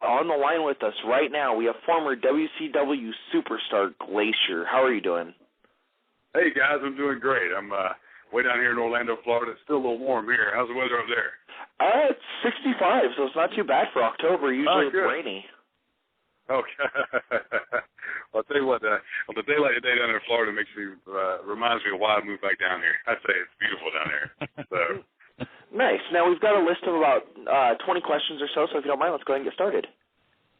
on the line with us right now, we have former WCW Superstar Glacier. How are you doing? Hey, guys, I'm doing great. I'm way down here in Orlando, Florida. It's still a little warm here. How's the weather up there? It's 65, so it's not too bad for October. Usually it's rainy. Okay. Well, I'll tell you what, on the daylight today down there in Florida reminds me of why I moved back down here. I'd say it's beautiful down there. So. Nice. Now, we've got a list of about 20 questions or so if you don't mind, let's go ahead and get started.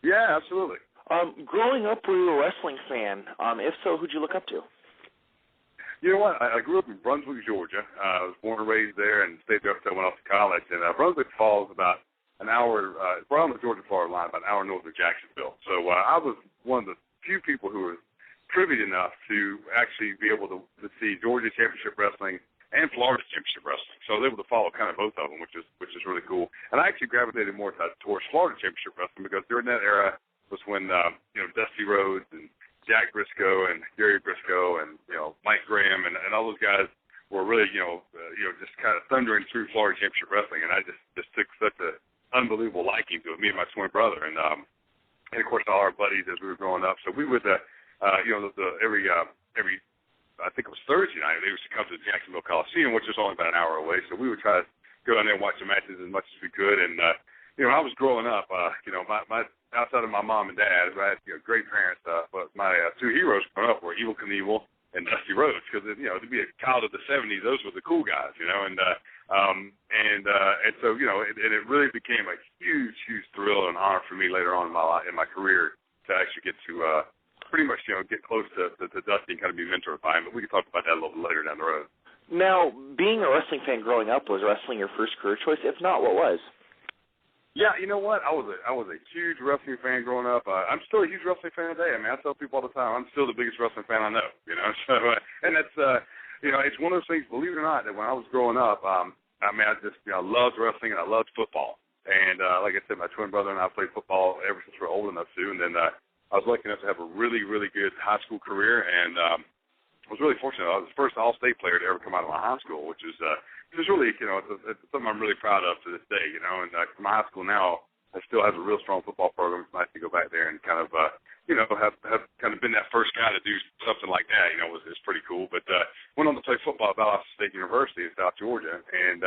Yeah, absolutely. Growing up, were you a wrestling fan? If so, who'd you look up to? You know what? I grew up in Brunswick, Georgia. I was born and raised there and stayed there until I went off to college. And Brunswick Falls about an hour, right on the Georgia-Florida line, about an hour north of Jacksonville. So I was one of the few people who were privy enough to actually be able to see Georgia Championship Wrestling and Florida Championship Wrestling. So I was able to follow kind of both of them, which is really cool. And I actually gravitated more towards Florida Championship Wrestling because during that era was when Dusty Rhodes and Jack Briscoe and Gary Briscoe and Mike Graham and all those guys were really just kind of thundering through Florida Championship Wrestling, and I just took such a unbelievable liking to it, me and my twin brother, and of course all our buddies as we were growing up. So we would every I think it was Thursday night, they used to come to the Jacksonville Coliseum, which is only about an hour away. So we would try to go down there and watch the matches as much as we could. And when I was growing up, my outside of my mom and dad, I had great parents, but my two heroes growing up were Evel Knievel and Dusty Rhodes, because to be a child of the '70s, those were the cool guys, and so it really became a huge thrill and honor for me later on in my career to actually get to pretty much get close to Dusty and kind of be mentored by him. But we can talk about that a little bit later down the road. Now, being a wrestling fan growing up, was wrestling your first career choice? If not, what was? Yeah, you know what? I was a huge wrestling fan growing up. I'm still a huge wrestling fan today. I mean, I tell people all the time, I'm still the biggest wrestling fan I know. So and that's it's one of those things. Believe it or not, that when I was growing up, I loved wrestling and I loved football. And like I said, my twin brother and I played football ever since we were old enough to. And then I was lucky enough to have a really, really good high school career, and I was really fortunate. I was the first All-State player to ever come out of my high school, which is really, it's something I'm really proud of to this day, And my high school now still has a real strong football program. It's nice to go back there and kind of, have kind of been that first guy to do something like that. It's pretty cool. But went on to play football at Valdosta State University in South Georgia, and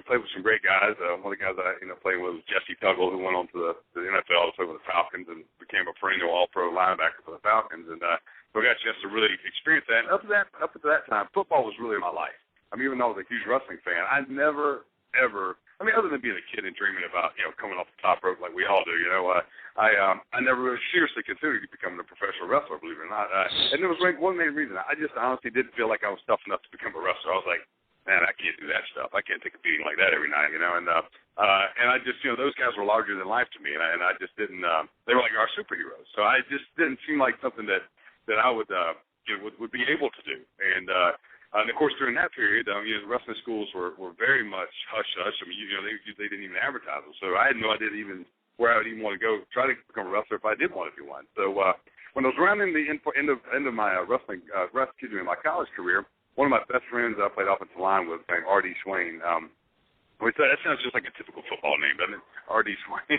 played with some great guys. One of the guys I playing with was Jesse Tuggle, who went on to the NFL to play with the Falcons and became a perennial All-Pro linebacker for the Falcons. And so I got a chance to really experience that. And up to that time, football was really my life. I mean, even though I was a huge wrestling fan, I never, ever, other than being a kid and dreaming about, coming off the top rope like we all do, I never really seriously considered becoming a professional wrestler, believe it or not. And there was one main reason. I just honestly didn't feel like I was tough enough to become a wrestler. I was like, man, I can't do that stuff. I can't take a beating like that every night, And I just, those guys were larger than life to me, and I just didn't. They were like our superheroes. So I just didn't seem like something that I would be able to do. And of course, during that period, the wrestling schools were very much hush-hush. I mean, they didn't even advertise them. So I had no idea where I would even want to go try to become a wrestler if I did want to do one. So when I was around in the end of my my college career, one of my best friends I played offensive line with, named R.D. Swain. That sounds just like a typical football name, doesn't it? R.D. Swain.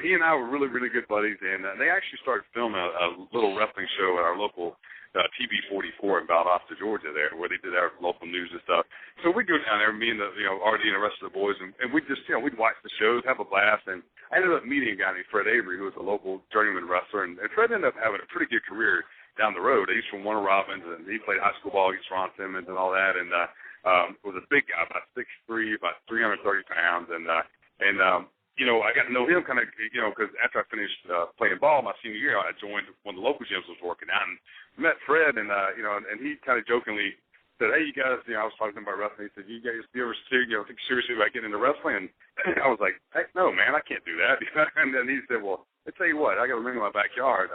He and I were really, really good buddies, and they actually started filming a little wrestling show at our local TV 44 in Valdosta, Georgia, there, where they did our local news and stuff. So we'd go down there, me and R.D. and the rest of the boys, and we'd just, we'd watch the shows, have a blast, and I ended up meeting a guy named Fred Avery, who was a local journeyman wrestler, and Fred ended up having a pretty good career down the road. He's from Warner Robins, and he played high school ball against Ron Simmons and all that, and was a big guy, about 6'3", about 330 pounds, and I got to know him kind of, because after I finished playing ball my senior year, I joined one of the local gyms I was working out, and met Fred, and and he kind of jokingly said, "Hey, you guys," I was talking about wrestling. He said, "You guys, you ever think seriously about getting into wrestling?" And I was like, "Heck no, man, I can't do that." And then he said, "Well, I tell you what, I got a ring in my backyard.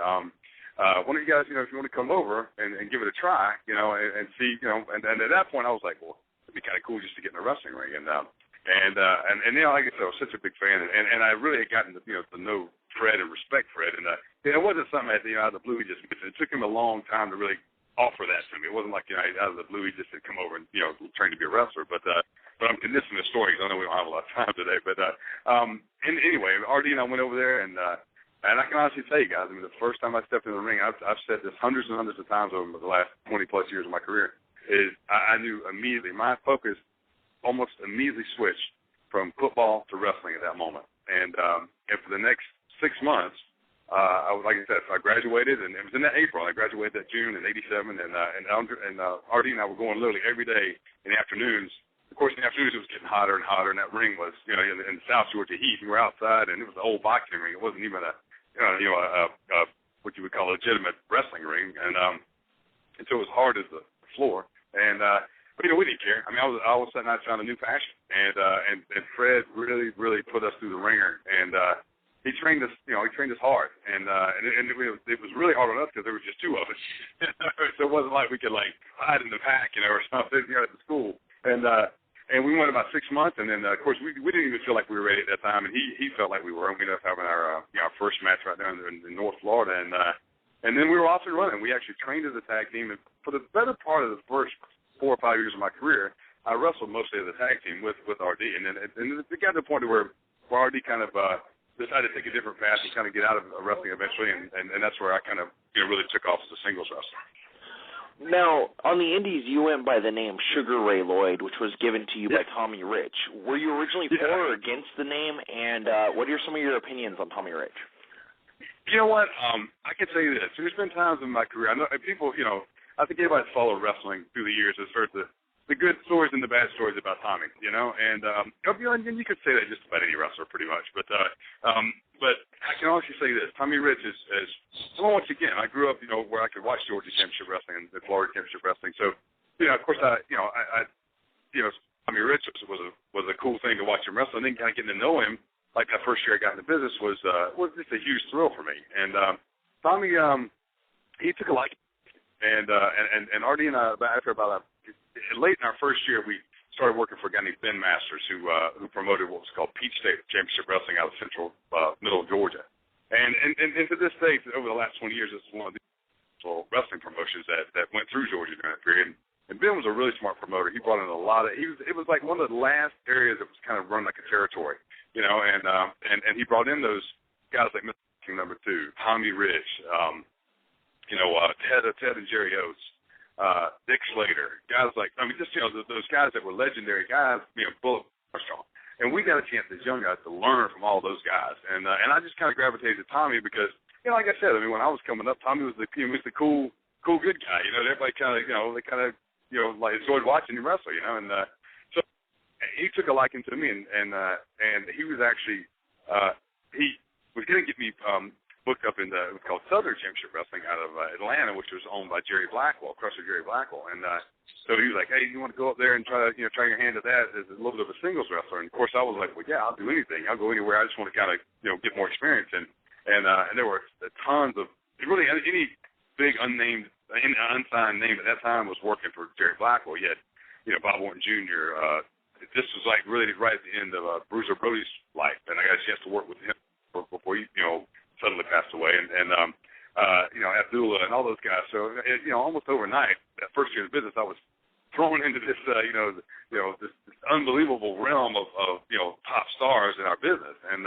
One of you guys, if you want to come over and give it a try, and see, and at that point I was like, well, it'd be kind of cool just to get in a wrestling ring, and like I said, I was such a big fan, and I really had gotten to know Fred and respect Fred, and it wasn't something that out of the blue he just mentioned. It took him a long time to really offer that to me. It wasn't like out of the blue he just had come over and trained to be a wrestler, but I'm condensing the story because I know we don't have a lot of time today. But and anyway, RD and I went over there, and I can honestly tell you guys, I mean, the first time I stepped in the ring, I've said this hundreds and hundreds of times over the last 20 plus years of my career, is I knew immediately, my focus almost immediately switched from football to wrestling at that moment. And for the next 6 months, like I said, I graduated, and it was in that April. I graduated that June in '87, and RD and I were going literally every day in the afternoons. Of course, in the afternoons it was getting hotter and hotter, and that ring was, in the South Georgia heat. We were outside, and it was an old boxing ring. It wasn't even a what you would call a legitimate wrestling ring, and so it was hard as the floor. And but we didn't care. I mean, all of a sudden I found a new passion, and Fred really put us through the ringer, and he trained us, he trained us hard, and it was really hard on us because there was just two of us, so it wasn't like we could hide in the pack, or something, at the school, and we went about 6 months, and then of course we didn't even feel like we were ready at that time, and he felt like we were. We ended up having our first match right down in North Florida, and then we were off and running. We actually trained as a tag team, and for the better part of the first 4 or 5 years of my career, I wrestled mostly as a tag team with RD, and then it got to the point where RD kind of decided to take a different path and kind of get out of wrestling eventually, and that's where I kind of really took off as a singles wrestler. Now, on the Indies, you went by the name Sugar Ray Lloyd, which was given to you by Tommy Rich. Were you originally for or against the name, and what are some of your opinions on Tommy Rich? You know what? I can tell you this. There's been times in my career, I know people, I think everybody's followed wrestling through the years has heard the good stories and the bad stories about Tommy, and you could say that just about any wrestler pretty much, but I can honestly say this: Tommy Rich is once again, I grew up, where I could watch Georgia Championship Wrestling and Florida Championship Wrestling, so of course Tommy Rich was a cool thing to watch him wrestle, and then kind of getting to know him, like that first year I got in the business was just a huge thrill for me, and Tommy he took a liking, and RD and I, after about late in our first year, we started working for a guy named Ben Masters, who promoted what was called Peach State Championship Wrestling out of central middle Georgia. And to this day, over the last 20 years, it's one of the wrestling promotions that went through Georgia during that period. And Ben was a really smart promoter. He brought in a lot of. It was like one of the last areas that was kind of run like a territory, and he brought in those guys like Mr. King number 2, Tommy Rich, Ted and Jerry Oates. Dick Slater, guys like, just, those guys that were legendary guys, Bullet Armstrong. And we got a chance as young guys to learn from all those guys. And I just kind of gravitated to Tommy because, like I said, when I was coming up, Tommy was the cool good guy. Everybody kind of, enjoyed watching him wrestle, and so he took a liking to me, and he was actually, he was going to get me booked up in it was called Southern Championship Wrestling out of Atlanta, which was owned by Jerry Blackwell, Crusher Jerry Blackwell. And so he was like, hey, you want to go up there and try your hand at that as a little bit of a singles wrestler? And, of course, I was like, well, yeah, I'll do anything. I'll go anywhere. I just want to kind of, get more experience. And there were tons of really any big unsigned name at that time was working for Jerry Blackwell. You had, Bob Orton Jr. This was like really right at the end of Bruiser Brody's life. And I got a chance to work with him before he, suddenly passed away, and Abdullah and all those guys. So, almost overnight, that first year of business, I was thrown into this, this unbelievable realm of top stars in our business. And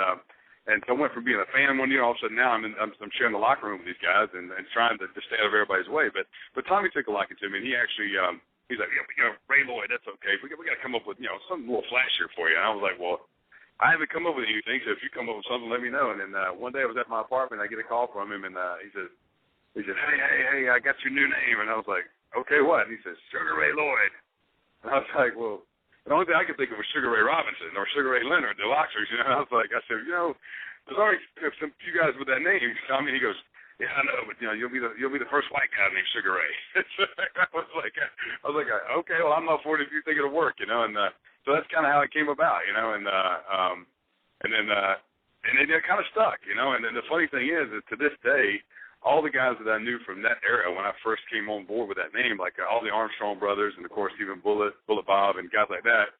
so I went from being a fan one year, all of a sudden now I'm sharing the locker room with these guys and trying to stay out of everybody's way. But Tommy took a liking to me, and he actually, he's like, Ray Lloyd, that's okay. We got to come up with, something a little flashier for you. And I was like, well, I haven't come up with anything, so if you come up with something, let me know. And then one day I was at my apartment, I get a call from him, and he said, hey, I got your new name. And I was like, okay, what? And he says, Sugar Ray Lloyd. And I was like, well, the only thing I could think of was Sugar Ray Robinson or Sugar Ray Leonard, the boxers. And I said, there's already some few guys with that name. He goes, yeah, I know, but you'll be the first white guy named Sugar Ray. I was like, okay, well, I'm up for it if you think it'll work, And so that's kind of how it came about, and then it kind of stuck, And then the funny thing is to this day, all the guys that I knew from that era when I first came on board with that name, like all the Armstrong brothers, and of course even Bullet Bob, and guys like that,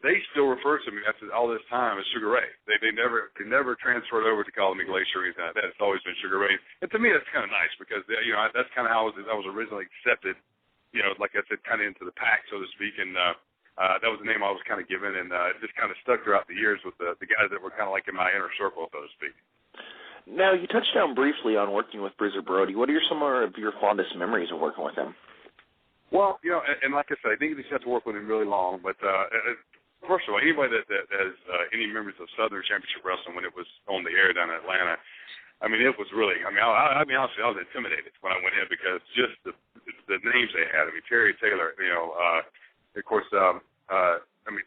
they still refer to me after all this time as Sugar Ray. They never transferred over to calling me Glacier or anything like that. It's always been Sugar Ray, and to me that's kind of nice because that's kind of how I was originally accepted, like I said, kind of into the pack, so to speak, and that was the name I was kind of given, and it just kind of stuck throughout the years with the guys that were kind of like in my inner circle, so to speak. Now, you touched on briefly on working with Bruiser Brody. What are some of your fondest memories of working with him? Well, and like I said, I didn't get a chance to work with him really long, but first of all, anybody that has any memories of Southern Championship Wrestling when it was on the air down in Atlanta, I mean, it was really, I mean, I'll be honest with you, I was intimidated when I went in because just the names they had. I mean, Terry Taylor, of course, I mean,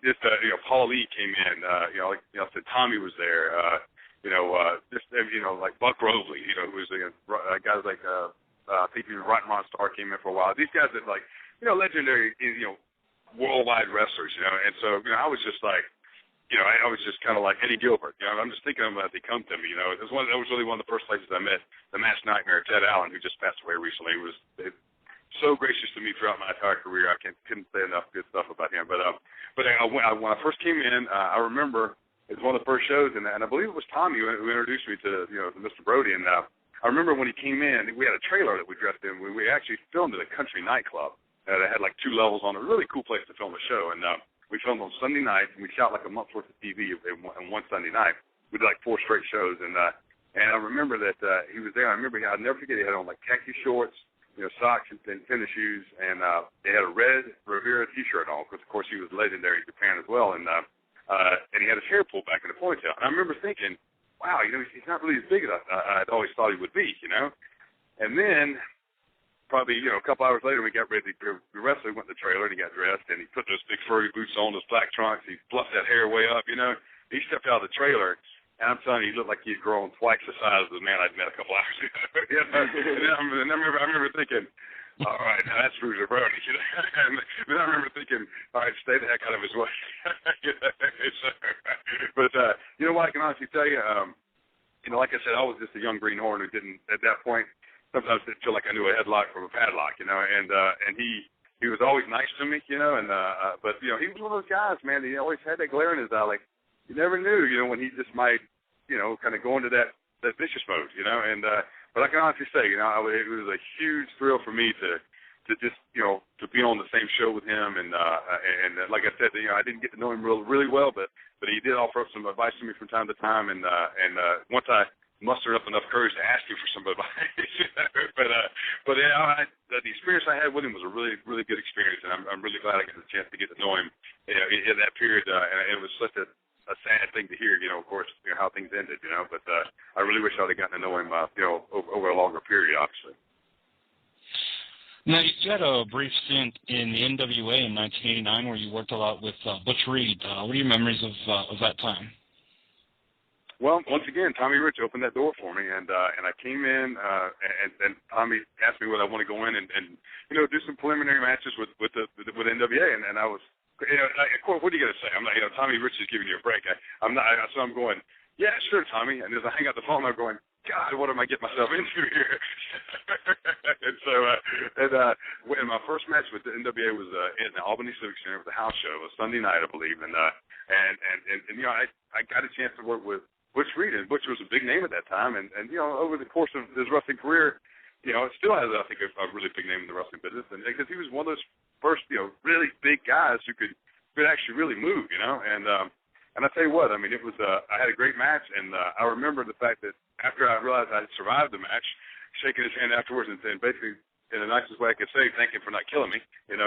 just, Paul Lee came in, like, I said, Tommy was there, like Buck Robley, who was guys like, I think even Rotten Monstar came in for a while. These guys that, like, legendary, worldwide wrestlers, and so, I was just like, I was just kind of like Eddie Gilbert. I'm just thinking of them as they come to me. That was really one of the first places I met the Mass Nightmare, Ted Allen, who just passed away recently. He was so gracious to me throughout my entire career. I couldn't say enough good stuff about him. But when I first came in, I remember it was one of the first shows, and I believe it was Tommy who introduced me to Mr. Brody. And I remember when he came in, we had a trailer that we dressed in. We actually filmed at a country nightclub that had like 2 levels on it. A really cool place to film a show. And we filmed on Sunday night, and we shot like a month's worth of TV in one Sunday night. We did like 4 straight shows, and I remember that he was there. I remember I'll never forget he had on like khaki shorts, socks and tennis shoes, and they had a red Rivera T-shirt on because of course he was legendary in Japan as well, and he had his hair pulled back in a ponytail. And I remember thinking, wow, he's not really as big as I'd always thought he would be, And then probably, a couple hours later, we got ready to wrestle. He went in the trailer, and he got dressed, and he put those big furry boots on, those black trunks. He fluffed that hair way up, He stepped out of the trailer, and I'm telling you, he looked like he'd grown twice the size of the man I'd met a couple hours ago. And I remember thinking, all right, now that's Bruiser Brody. And then I remember thinking, all right, stay the heck out of his way. But you know what, I can honestly tell you, like I said, I was just a young greenhorn who didn't, at that point, sometimes didn't feel like I knew a headlock from a padlock, and he was always nice to me, but he was one of those guys, man. He always had that glare in his eye, like you never knew, when he just might, kind of go into that vicious mode, but I can honestly say, it was a huge thrill for me to just, to be on the same show with him, and like I said, I didn't get to know him really well, but he did offer up some advice to me from time to time, and once I mustered up enough courage to ask you for some advice. but the experience I had with him was a really, really good experience, and I'm really glad I got the chance to get to know him in that period. And it was such a sad thing to hear, of course, how things ended, But I really wish I would have gotten to know him, over a longer period, obviously. Now, you had a brief stint in the NWA in 1989 where you worked a lot with Butch Reed. What are your memories of that time? Well, once again, Tommy Rich opened that door for me, and I came in, and Tommy asked me whether I want to go in and do some preliminary matches with NWA, and I was, of course, what are you going to say? I'm not, Tommy Rich is giving you a break. I'm not, so I'm going, yeah, sure, Tommy, and as I hang out the phone, I'm going, God, what am I getting myself into here? And so, when my first match with the NWA was in the Albany Civic Center with the house show, it was Sunday night, I believe, and I got a chance to work with Butch Reed, and Butch was a big name at that time, and over the course of his wrestling career, it still has, I think, a really big name in the wrestling business, and because he was one of those first, really big guys who could actually really move, and I tell you what, I mean, it was, I had a great match, and I remember the fact that after I realized I had survived the match, shaking his hand afterwards and saying, basically, in the nicest way I could say, thank you for not killing me, And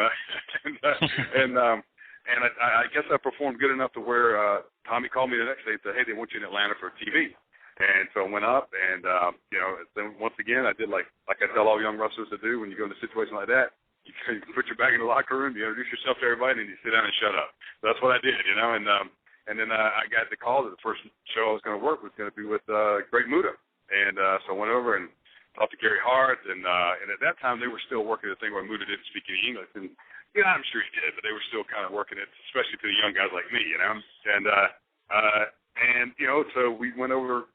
I guess I performed good enough to where Tommy called me the next day and said, hey, they want you in Atlanta for TV. And so I went up, and, then once again, I did like I tell all young wrestlers to do when you go in a situation like that. You put your bag in the locker room, you introduce yourself to everybody, and you sit down and shut up. So that's what I did, and then I got the call that the first show I was going to work was going to be with Great Muta. And so I went over and talked to Gary Hart, and at that time they were still working the thing where Muta didn't speak any English, and I'm sure he did, but they were still kind of working it, especially to the young guys like me, And so we went over,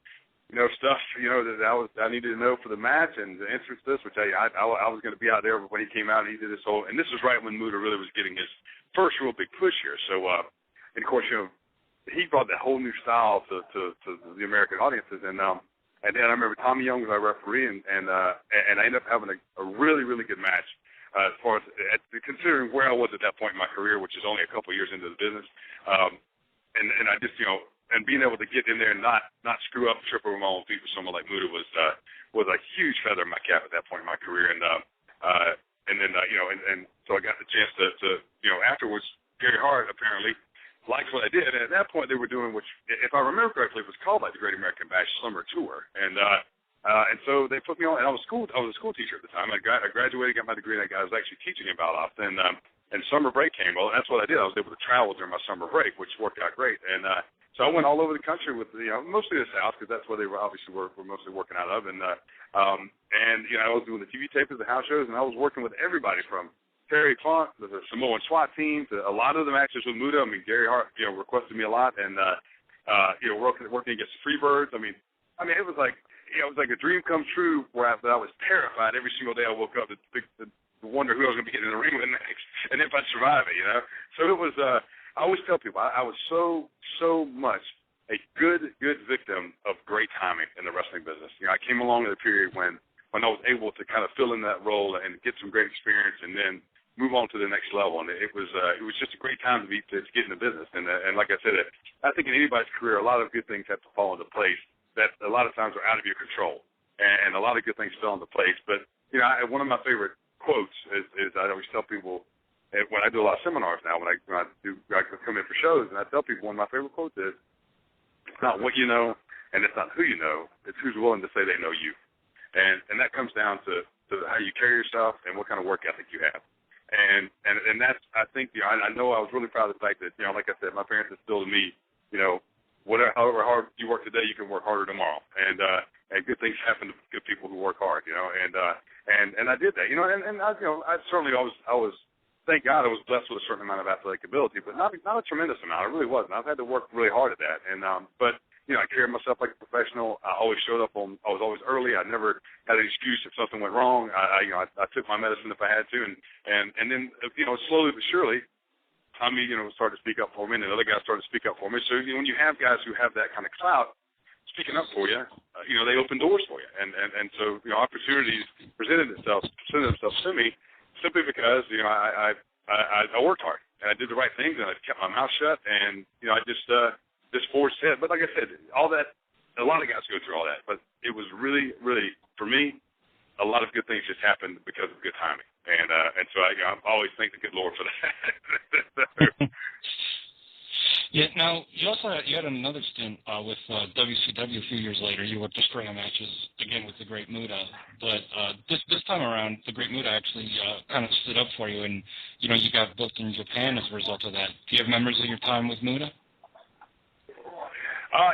stuff, that I needed to know for the match and the entrance to this, which I was going to be out there when he came out and he did this whole, and this was right when Muta really was getting his first real big push here. So, and of course, he brought that whole new style to the American audiences, and then I remember Tommy Young was our referee, and I ended up having a really, really good match as far as considering where I was at that point in my career, which is only a couple of years into the business. And I just, and being able to get in there and not screw up, trip over my own feet with someone like Muda was a huge feather in my cap at that point in my career. And then so I got the chance to afterwards, Gary Hart apparently liked what I did. And at that point they were doing, which, if I remember correctly, it was called like the Great American Bash Summer Tour. And so they put me on, and I was a school teacher at the time. I graduated, got my degree, and I was actually teaching in Valdosta. And summer break came. Well, that's what I did. I was able to travel during my summer break, which worked out great. And so I went all over the country with, mostly the South, because that's where they were obviously were mostly working out of. And I was doing the TV tapes, the house shows, and I was working with everybody from Terry Funk, the Samoan SWAT team, to a lot of the matches with Muda. I mean, Gary Hart, requested me a lot, and working against the Freebirds. I mean, it was like a dream come true. Where I was terrified every single day I woke up to wonder who I was going to be getting in the ring with next, and if I'd survive it. So it was. I always tell people I was so much a good victim of great timing in the wrestling business. I came along at a period when I was able to kind of fill in that role and get some great experience, and then move on to the next level. And it was just a great time to get in the business. And like I said, I think in anybody's career, a lot of good things have to fall into place that a lot of times are out of your control, and a lot of good things fell into place. But one of my favorite quotes is I always tell people when I do a lot of seminars now, when I come in for shows, and I tell people one of my favorite quotes is, "It's not what you know, and it's not who you know. It's who's willing to say they know you." And that comes down to how you carry yourself and what kind of work ethic you have. And that's, I think, I know I was really proud of the fact that, like I said, my parents instilled in me, however hard you work today, you can work harder tomorrow. And good things happen to good people who work hard, and I did that, and I certainly I was, thank God I was blessed with a certain amount of athletic ability, but not a tremendous amount. I really wasn't. I've had to work really hard at that. And, but, I carried myself like a professional. I always showed up I was always early. I never had an excuse if something went wrong. I took my medicine if I had to. And then, slowly but surely, Tommy, started to speak up for me, and the other guys started to speak up for me. So, when you have guys who have that kind of clout speaking up for you, they open doors for you. And so, opportunities presented themselves to me simply because, I worked hard, and I did the right things, and I kept my mouth shut, and, I just forged ahead. But like I said, all that, a lot of guys go through all that, but it was really, really, for me, a lot of good things just happened because of good timing. And so I always thank the good Lord for that. Yeah. Now you had another stint with WCW a few years later. You worked the string of matches again with the Great Muda, but this time around, the Great Muda actually kind of stood up for you, and you got booked in Japan as a result of that. Do you have memories of your time with Muda?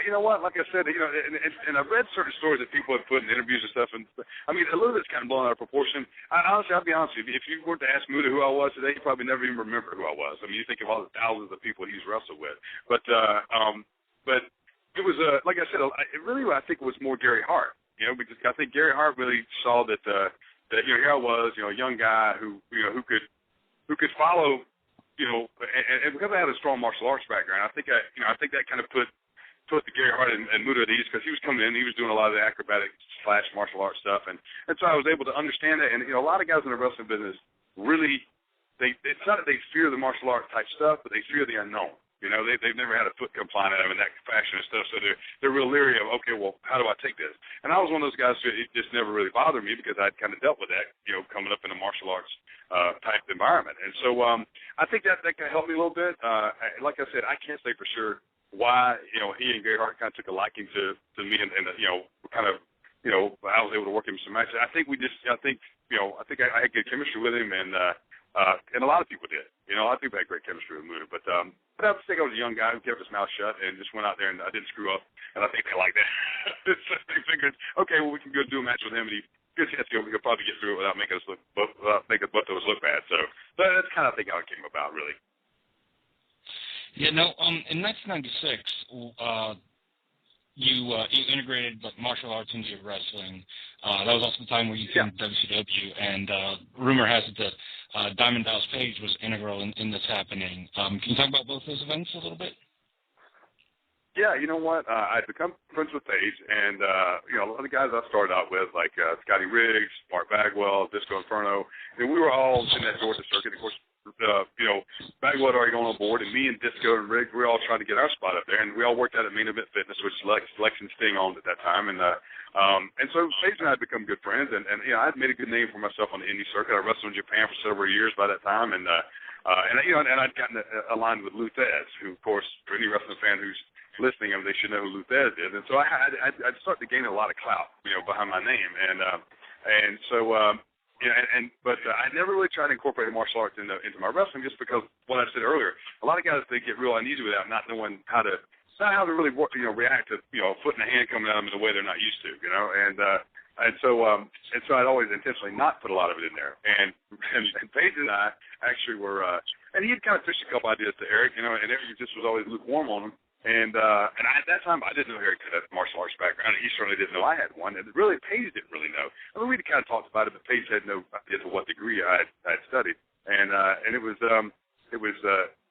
You know what? Like I said, and I've read certain stories that people have put in interviews and stuff, and I mean, a little bit's kind of blown out of proportion. I'll be honest with you. If you were to ask Muda who I was today, you probably never even remember who I was. I mean, you think of all the thousands of people he's wrestled with, but it was like I said, it really, I think, was more Gary Hart. Because I think Gary Hart really saw that here I was, a young guy who could follow, and because I had a strong martial arts background, I think that kind of put the Gary Hart and Muda at ease, because he was coming in, he was doing a lot of the acrobatic / martial arts stuff, and so I was able to understand that. And a lot of guys in the wrestling business really, it's not that they fear the martial arts type stuff, but they fear the unknown. They've never had a foot come flying at them in that fashion and stuff, so they're real leery of, okay, well, how do I take this? And I was one of those guys who it just never really bothered me, because I'd kind of dealt with that, coming up in a martial arts type environment. And so I think that kind of helped me a little bit. Like I said, I can't say for sure why, he and Gary Hart kind of took a liking to me, and kind of, I was able to work him some matches. I think I had good chemistry with him, and a lot of people did. A lot of people had great chemistry with Muda, but I think I was a young guy who kept his mouth shut and just went out there, and I didn't screw up, and I think they liked that. So they figured, okay, well, we can go do a match with him, and we could probably get through it without making both of us look bad. So that's kind of, I think, how it came about, really. Yeah, no. In 1996, you integrated martial arts into your wrestling. That was also the time where you came to WCW, and rumor has it that Diamond Dallas Page was integral in this happening. Can you talk about both those events a little bit? Yeah, you know what? I'd become friends with Paige, and you know, a lot of the guys I started out with, like Scotty Riggs, Mark Bagwell, Disco Inferno, and we were all in that Georgia circuit. Of course, you know, Bagwell had already gone on board, and me and Disco and Riggs, we were all trying to get our spot up there, and we all worked out at Main Event Fitness, which Selection Sting owned at that time, and so Paige and I had become good friends, and you know, I'd made a good name for myself on the indie circuit. I wrestled in Japan for several years by that time, and you know, and I'd gotten aligned with Lou Thez, who, of course, for any wrestling fan who's listening, they should know who Lou Thez is, and so I'd started to gain a lot of clout, you know, behind my name, and so you know, but I never really tried to incorporate martial arts into my wrestling, just because what I said earlier, a lot of guys, they get real uneasy without not knowing how to really you know, react to, you know, a foot and a hand coming at them in a way they're not used to, you know, and so I'd always intentionally not put a lot of it in there, and Paige and I actually were, and he had kind of pitched a couple ideas to Eric, you know, and Eric just was always lukewarm on him. And at that time, I didn't know Eric had a martial arts background, and he certainly didn't know I had one. And really, Paige didn't really know. I mean, we kind of talked about it, but Paige had no idea to what degree I had studied. And it was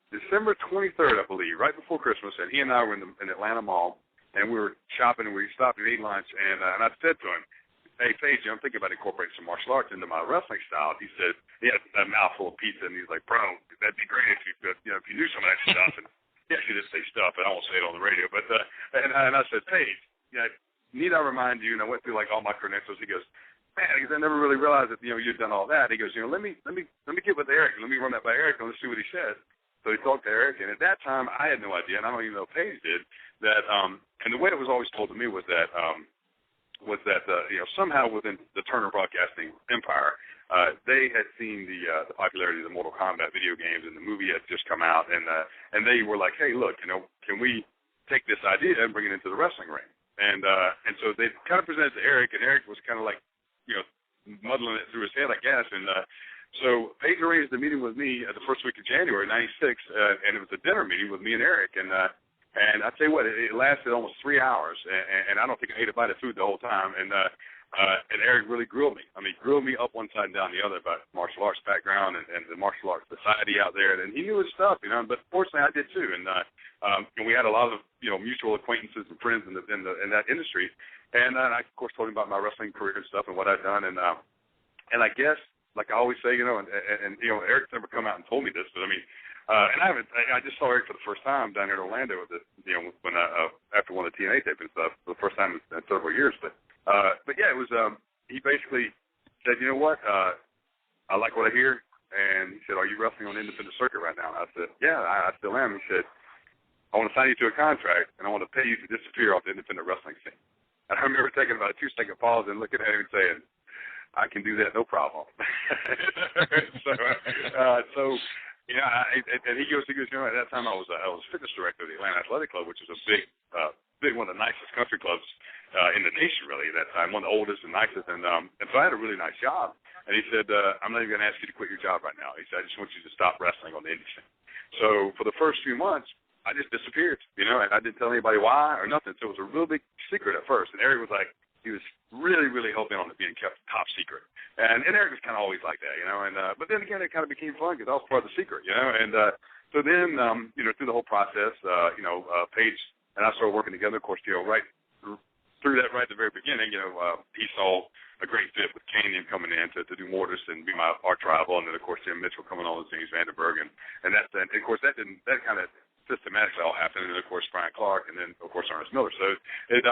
December 23rd, I believe, right before Christmas, and he and I were in Atlanta Mall, and we were shopping, and we stopped and ate lunch, and I said to him, "Hey, Paige, I'm thinking about incorporating some martial arts into my wrestling style." He said, he had a mouthful of pizza, and he's like, "Bro, that'd be great if you knew some of that stuff." And he actually did say stuff, but I won't say it on the radio. But and I said, "Paige, you know, need I remind you?" And I went through like all my credentials. He goes, "Man," because I never really realized that, you know, you'd done all that. He goes, "You know, let me get with Eric, and let me run that by Eric, and let's see what he says." So he talked to Eric, and at that time, I had no idea, and I don't even know if Paige did, that and the way it was always told to me was that you know, somehow within the Turner Broadcasting empire, they had seen the popularity of the Mortal Kombat video games, and the movie had just come out, and they were like, "Hey, look, you know, can we take this idea and bring it into the wrestling ring?" And so they kind of presented it to Eric, and Eric was kind of like, you know, muddling it through his head, I guess. And so Paige arranged a meeting with me the first week of January '96, and it was a dinner meeting with me and Eric, and I tell you what, it lasted almost 3 hours, and I don't think I ate a bite of food the whole time, and Eric really grilled me. I mean, grilled me up one side and down the other about martial arts background and the martial arts society out there, and he knew his stuff, you know, but fortunately I did too, and we had a lot of, you know, mutual acquaintances and friends in that industry, and I, of course, told him about my wrestling career and stuff and what I'd done, and I guess, like I always say, you know, and you know, Eric's never come out and told me this, but I mean, and I just saw Eric for the first time down here in Orlando with you know, when after one of the TNA tapings stuff for the first time in several years. But yeah, it was he basically said, "You know what? I like what I hear." And he said, "Are you wrestling on the independent circuit right now?" And I said, "Yeah, I still am." He said, "I want to sign you to a contract, and I want to pay you to disappear off the independent wrestling scene." And I remember taking about a 2-second pause and looking at him and saying, "I can do that, no problem." So yeah, and he goes, you know, at that time I was fitness director of the Atlanta Athletic Club, which is a big one of the nicest country clubs in the nation, really, at that time, one of the oldest and nicest, and so I had a really nice job. And he said, "I'm not even going to ask you to quit your job right now." He said, "I just want you to stop wrestling on the indie scene." So for the first few months, I just disappeared, you know, and I didn't tell anybody why or nothing. So it was a real big secret at first, and Eric was like, he was really, really hoping on it being kept top secret. And Eric was kind of always like that, you know. And but then again, it kind of became fun because that was part of the secret, you know. And so then, you know, through the whole process, you know, Paige and I started working together. Of course, you know, right through that, right at the very beginning, you know, he saw a great fit with Canyon coming in to do Mortis and be my art rival, and then of course Jim Mitchell coming on as James Vandenberg, and of course that kind of systematically all happened, and then of course Brian Clark, and then of course Ernest Miller. So it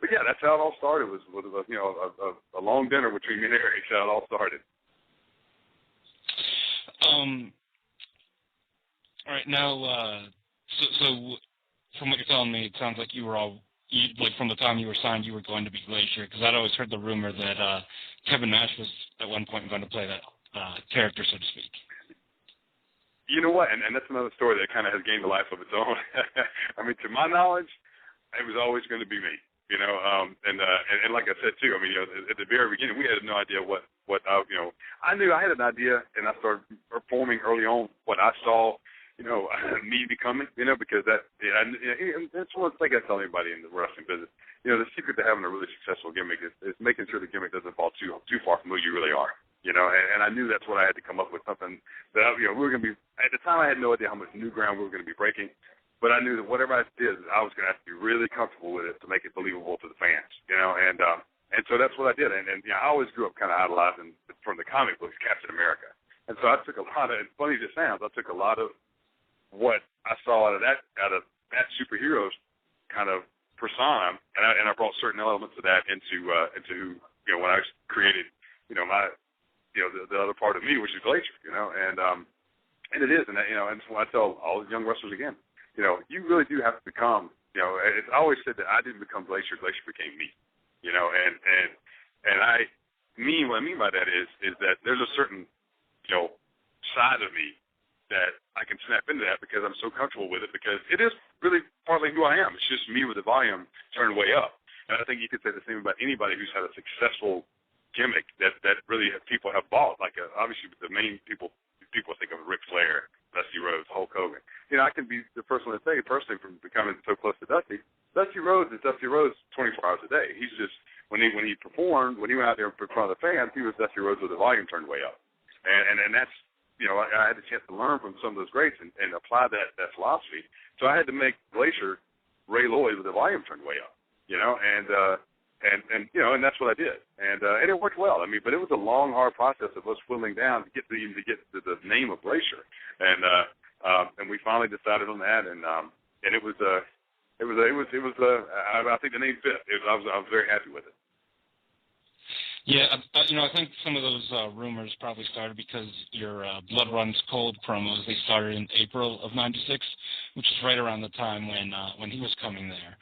But yeah, that's how it all started. Was you know, a long dinner between me and Eric. That's how it all started. All right, now, so from what you're telling me, it sounds like like from the time you were signed, you were going to be Glacier, because I'd always heard the rumor that Kevin Nash was at one point going to play that character, so to speak. You know what? And that's another story that kind of has gained a life of its own. I mean, to my knowledge, it was always going to be me. You know, and like I said too, I mean, you know, at the very beginning, we had no idea what you know. I knew I had an idea, and I started performing early on what I saw, you know, me becoming, you know, because that's one thing I tell anybody in the wrestling business. You know, the secret to having a really successful gimmick is making sure the gimmick doesn't fall too far from who you really are. You know, and I knew that's what I had to come up with, something that, you know, we were going to be, at the time I had no idea how much new ground we were going to be breaking. but I knew that whatever I did, I was going to have to be really comfortable with it to make it believable to the fans, and so that's what I did. And I always grew up kind of idolizing from the comic books Captain America. And so I took a lot of, funny as it sounds, I took a lot of what I saw out of that superhero's kind of persona, and I brought certain elements of that into when I created, my, the other part of me, which is Glacier, and it is, and so I tell all the young wrestlers again, you really do have to become, I always said that I didn't become Glacier, Glacier became me, and what I mean by that is that there's a certain, side of me that I can snap into that because I'm so comfortable with it, because it is really partly who I am. It's just me with the volume turned way up. And I think you could say the same about anybody who's had a successful gimmick that really people have bought. Like obviously the main people think of Ric Flair, Dusty Rhodes, Hulk Hogan. I can be the first one to say personally from becoming so close to Dusty. Dusty Rhodes is Dusty Rhodes 24 hours a day. He's just when he performed, when he went out there in front of the fans, he was Dusty Rhodes with the volume turned way up. And that's, I had a chance to learn from some of those greats and apply that philosophy. So I had to make Glacier Ray Lloyd with the volume turned way up, and that's what I did. And it worked well. But it was a long, hard process of us whittling down to get to the name of Glacier. And we finally decided on that, and it was I think the name fit. I was very happy with it. Yeah, I think some of those rumors probably started because your Blood Runs Cold promos, they started in April of '96, which is right around the time when he was coming there.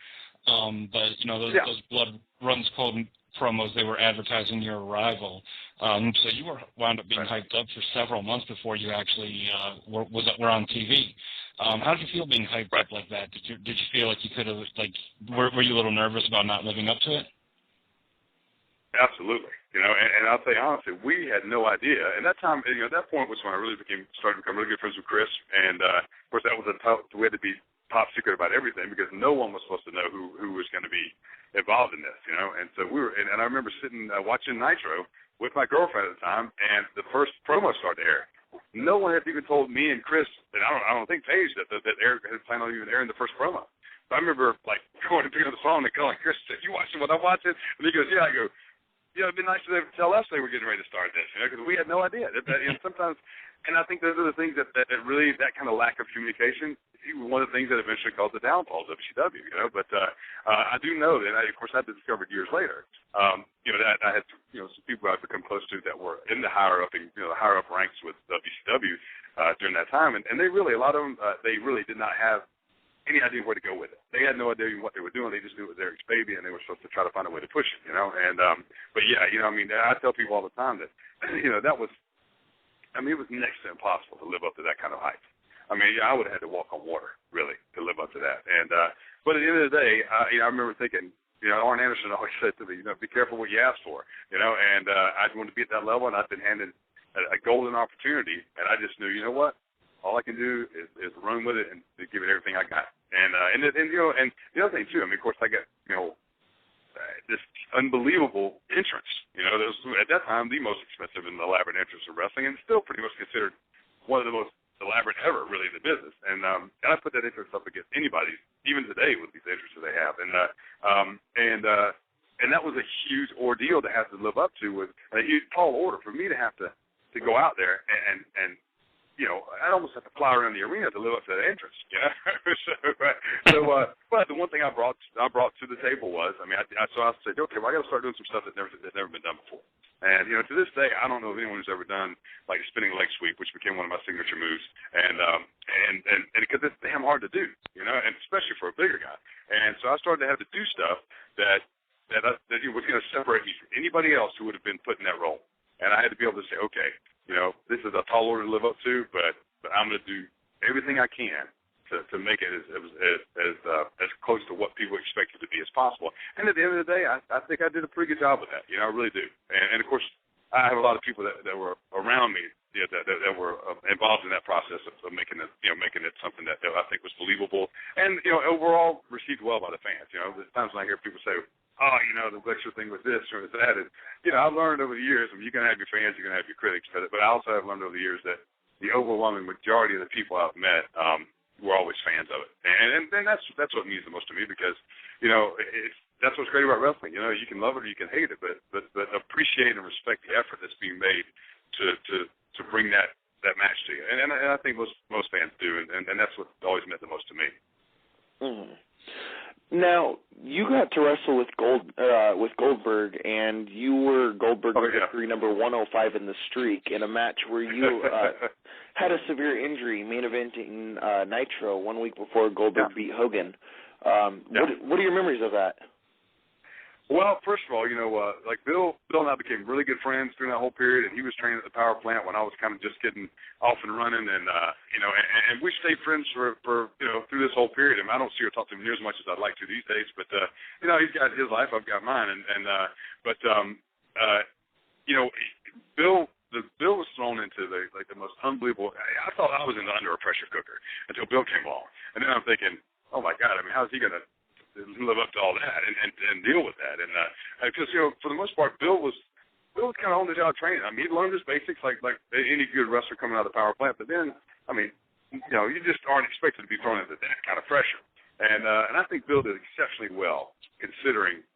But those Blood Runs Cold promos, they were advertising your arrival. So you wound up being hyped up for several months before you actually were on TV. How did you feel being hyped up like that? Did you feel like you could have were you a little nervous about not living up to it? Absolutely, and I'll tell you honestly, we had no idea. And that time, at that point was when I really started to become really good friends with Chris. And of course, that was we had to be top secret about everything because no one was supposed to know who was going to be involved in this, And so we were, and I remember sitting watching Nitro with my girlfriend at the time, and the first promo started to air. No one had even told me and Chris, and I don't think Paige that Eric had planned on even airing the first promo. So I remember going to pick up the phone and calling Chris, "You watching what I'm watching?" And he goes, "Yeah." I go, it'd be nice to tell us they were getting ready to start this, because we had no idea. Sometimes, and I think those are the things that really, that kind of lack of communication, one of the things that eventually caused the downfall of WCW, But I do know that, of course, I discovered years later, that I had, some people I've become close to that were in the higher up ranks with WCW during that time, and they really, a lot of them, they really did not have any idea where to go with it. They had no idea what they were doing. They just knew it was Eric's baby, and they were supposed to try to find a way to push it, And but yeah, I tell people all the time that that was, it was next to impossible to live up to that kind of hype. I would have had to walk on water really to live up to that. And but at the end of the day, I remember thinking, Arn Anderson always said to me, be careful what you ask for, And I wanted to be at that level, and I've been handed a golden opportunity, and I just knew, what. All I can do is run with it and give it everything I got. And the other thing too, of course, I got this unbelievable entrance. That was at that time the most expensive and elaborate entrance of wrestling, and still pretty much considered one of the most elaborate ever, really, in the business. And I put that entrance up against anybody, even today, with these entrances they have. And that was a huge ordeal to have to live up to, with a huge tall order for me to have to go out there and I'd almost have to fly around the arena to live up to that entrance. But the one thing I brought to the table was, so I said, okay, well, I got to start doing some stuff that's never been done before. And to this day, I don't know of anyone who's ever done like a spinning leg sweep, which became one of my signature moves. And because it's damn hard to do, and especially for a bigger guy. And so I started to have to do stuff that was going to separate me from anybody else who would have been put in that role. And I had to be able to say, okay, this is a tall order to live up to, but I'm going to do everything I can to make it as close to what people expect it to be as possible. And at the end of the day, I think I did a pretty good job with that. I really do. And of course, I have a lot of people that were around me that were involved in that process of making it something that I think was believable and overall received well by the fans. There's times when I hear people say, the Glacier thing with this or with that. And, I've learned over the years, you're going to have your fans, you're going to have your critics, but I also have learned over the years that the overwhelming majority of the people I've met we're always fans of it. And that's what means the most to me, because, you know, that's what's great about wrestling. You know, you can love it or you can hate it, but appreciate and respect the effort that's being made to bring that match to you. And I think most fans do, and that's what always meant the most to me. Mm-hmm. Now, you got to wrestle with Goldberg, and you were Goldberg victory number 105 in the streak in a match where you had a severe injury, main eventing Nitro 1 week before Goldberg beat Hogan. What are your memories of that? Well, first of all, you know, like Bill and I became really good friends during that whole period, and he was training at the power plant when I was kind of just getting off and running, and you know, and we stayed friends for you know, through this whole period. I mean, I don't see or talk to him near as much as I'd like to these days, but you know, he's got his life, I've got mine, but you know, Bill was thrown into the most unbelievable. I thought I was under a pressure cooker until Bill came along, and then I'm thinking, oh my God, I mean, how's he gonna live up to all that and deal with that? And because, you know, for the most part, Bill was kind of on the job training. I mean, he learned his basics like any good wrestler coming out of the power plant. But then, I mean, you know, you just aren't expected to be thrown into that kind of pressure. And I think Bill did exceptionally well, considering,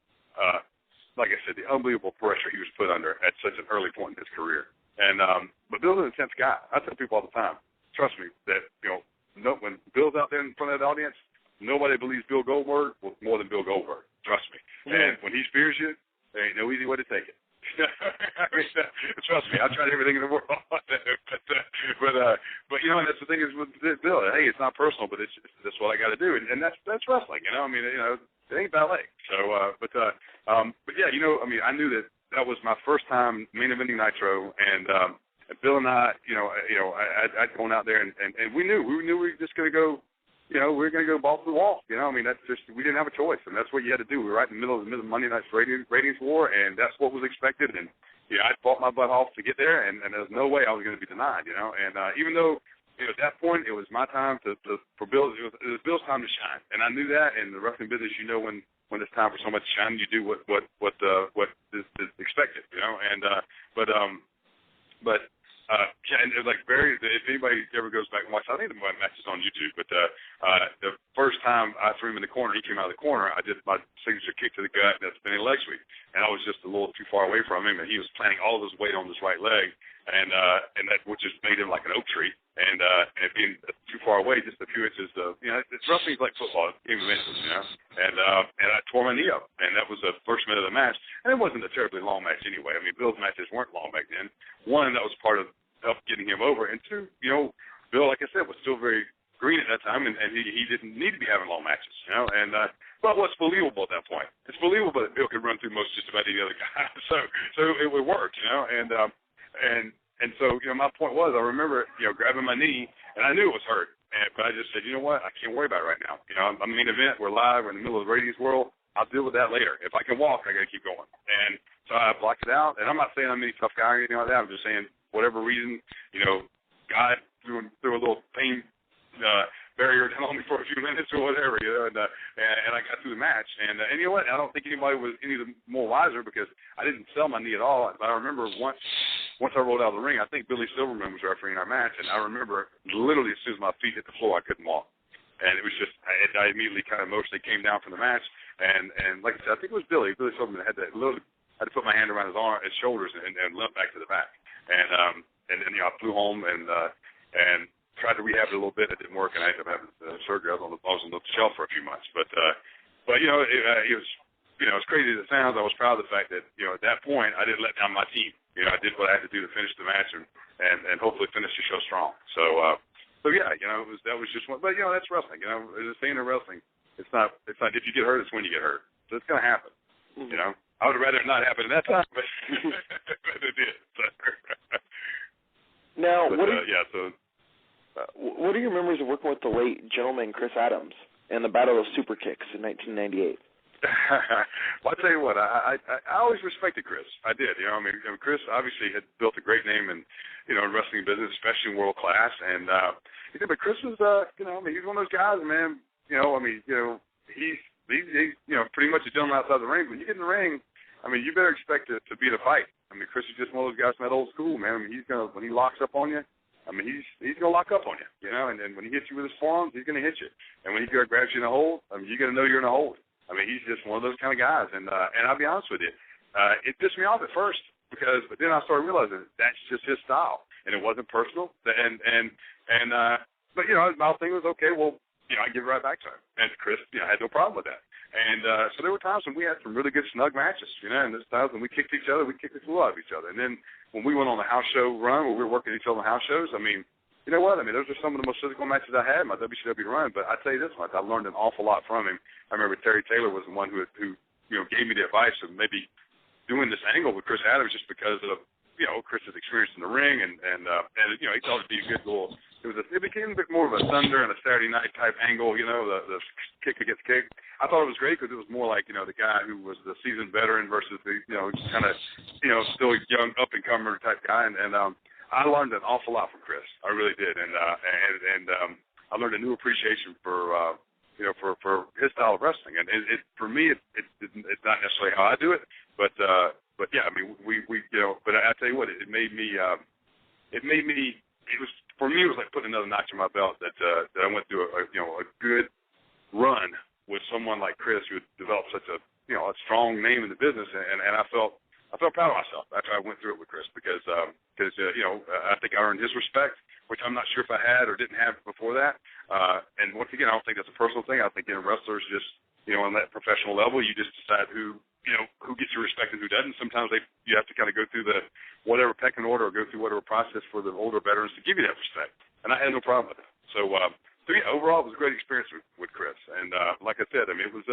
like I said, the unbelievable pressure he was put under at such an early point in his career. And but Bill's an intense guy. I tell people all the time, trust me, that, you know, when Bill's out there in front of that audience, nobody believes Bill Goldberg more than Bill Goldberg. Trust me. Mm-hmm. And when he spears you, there ain't no easy way to take it. I mean, trust me, I tried everything in the world. but you know, and that's the thing is with Bill. Hey, it's not personal, but that's what I got to do, and that's wrestling. You know, I mean, you know, it ain't ballet. So, but yeah, you know, I mean, I knew that was my first time main eventing Nitro, and Bill and I, I'd gone out there, and we knew we were just going to go. You know, we were going to go balls to the wall. You know, I mean, that's just, we didn't have a choice, and that's what you had to do. We were right in the middle of Monday night's ratings war, and that's what was expected. And yeah, I fought my butt off to get there, and there was no way I was going to be denied. You know, and even though, you know, at that point it was my time for Bill, it was Bill's time to shine, and I knew that. In the wrestling business, you know, when it's time for somebody to shine, you do what is expected. You know, and but. Yeah, and it was like if anybody ever goes back and watches, I think the match is on YouTube, but the first time I threw him in the corner, he came out of the corner, I did my signature kick to the gut and that spinning leg sweep, and I was just a little too far away from him, and he was planting all of his weight on his right leg, and that which just made him like an oak tree, and it being too far away, just a few inches of, you know, it's roughly like football, game of inches, you know, and I tore my knee up, and that was the first minute of the match, and it wasn't a terribly long match anyway. I mean, Bill's matches weren't long back then. One, that was part of help getting him over, and two, you know, Bill, like I said, was still very green at that time, and he didn't need to be having long matches, you know, and but what's believable at that point? It's believable that Bill could run through most just about any other guy, so it worked, you know, and so, you know, my point was, I remember, you know, grabbing my knee, and I knew it was hurt, but I just said, you know what, I can't worry about it right now, you know, I'm main event, we're live, we're in the middle of the ratings world, I'll deal with that later. If I can walk, I got to keep going, and so I blocked it out, and I'm not saying I'm any tough guy or anything like that, I'm just saying, whatever reason, you know, God threw a little pain barrier down on me for a few minutes or whatever, you know, and I got through the match. And you know what? I don't think anybody was any more wiser because I didn't sell my knee at all. But I remember once I rolled out of the ring, I think Billy Silverman was refereeing our match, and I remember literally as soon as my feet hit the floor, I couldn't walk. And it was just, I immediately kind of emotionally came down from the match. And like I said, I think it was Billy Silverman had to put my hand around his shoulders and limp back to the back. And then, you know, I flew home and tried to rehab it a little bit. It didn't work, and I ended up having surgery. I was on the shelf for a few months. But you know, it was, you know, as crazy as it sounds, I was proud of the fact that, you know, at that point, I didn't let down my team. You know, I did what I had to do to finish the match and hopefully finish the show strong. So yeah, you know, that was just one. But, you know, that's wrestling. You know, as a fan of wrestling, it's not if you get hurt, it's when you get hurt. So it's going to happen. Mm-hmm. You know, I would have rather it not happen at that time, but it did. So. Now, but, what are your memories of working with the late gentleman Chris Adams and the Battle of Super Kicks in 1998? Well, I'll tell you what, I always respected Chris. I did. You know, I mean, Chris obviously had built a great name in, you know, in wrestling business, especially in world class. And but Chris was, you know, I mean, he's one of those guys, man. You know, I mean, you know, he's you know, pretty much a gentleman outside the ring. When you get in the ring, I mean, you better expect to be in a fight. I mean, Chris is just one of those guys from that old school, man. I mean, when he locks up on you, I mean, he's going to lock up on you, you know, and when he hits you with his forearms, he's going to hit you. And when he grabs you in a hold, I mean, you're going to know you're in a hold. I mean, he's just one of those kind of guys. And I'll be honest with you, it pissed me off at first but then I started realizing that's just his style, and it wasn't personal. But you know, my thing was, okay, well, you know, I give it right back to him. And Chris, you know, I had no problem with that. And so there were times when we had some really good snug matches, you know, and there's times when we kicked each other, we kicked the flu out of each other. And then when we went on the house show run, where we were working each other on house shows, I mean, you know what? I mean, those are some of the most physical matches I had in my WCW run. But I tell you this much, I learned an awful lot from him. I remember Terry Taylor was the one who you know, gave me the advice of maybe doing this angle with Chris Adams just because of, you know, Chris's experience in the ring, and you know, he thought it'd be a good little. It became a bit more of a Thunder and a Saturday Night type angle, you know, the kick against kick. I thought it was great because it was more like, you know, the guy who was the seasoned veteran versus the, you know, kind of, you know, still young up and comer type guy, and I learned an awful lot from Chris. I really did, and I learned a new appreciation for you know, for his style of wrestling, and it for me it's not necessarily how I do it, but yeah, I mean we you know, but I tell you what, it made me it was, for me, it was like putting another notch in my belt that I went through a good run with someone like Chris, who had developed such a, you know, a strong name in the business, and I felt proud of myself after I went through it with Chris because you know, I think I earned his respect, which I'm not sure if I had or didn't have before that. And once again, I don't think that's a personal thing. I think, you know, wrestlers just, you know, on that professional level, you just decide who gets your respect and who doesn't. Sometimes you have to kind of go through the whatever pecking order or go through whatever process for the older veterans to give you that respect. And I had no problem with it. So yeah, overall, it was a great experience with Chris. And like I said, I mean, it was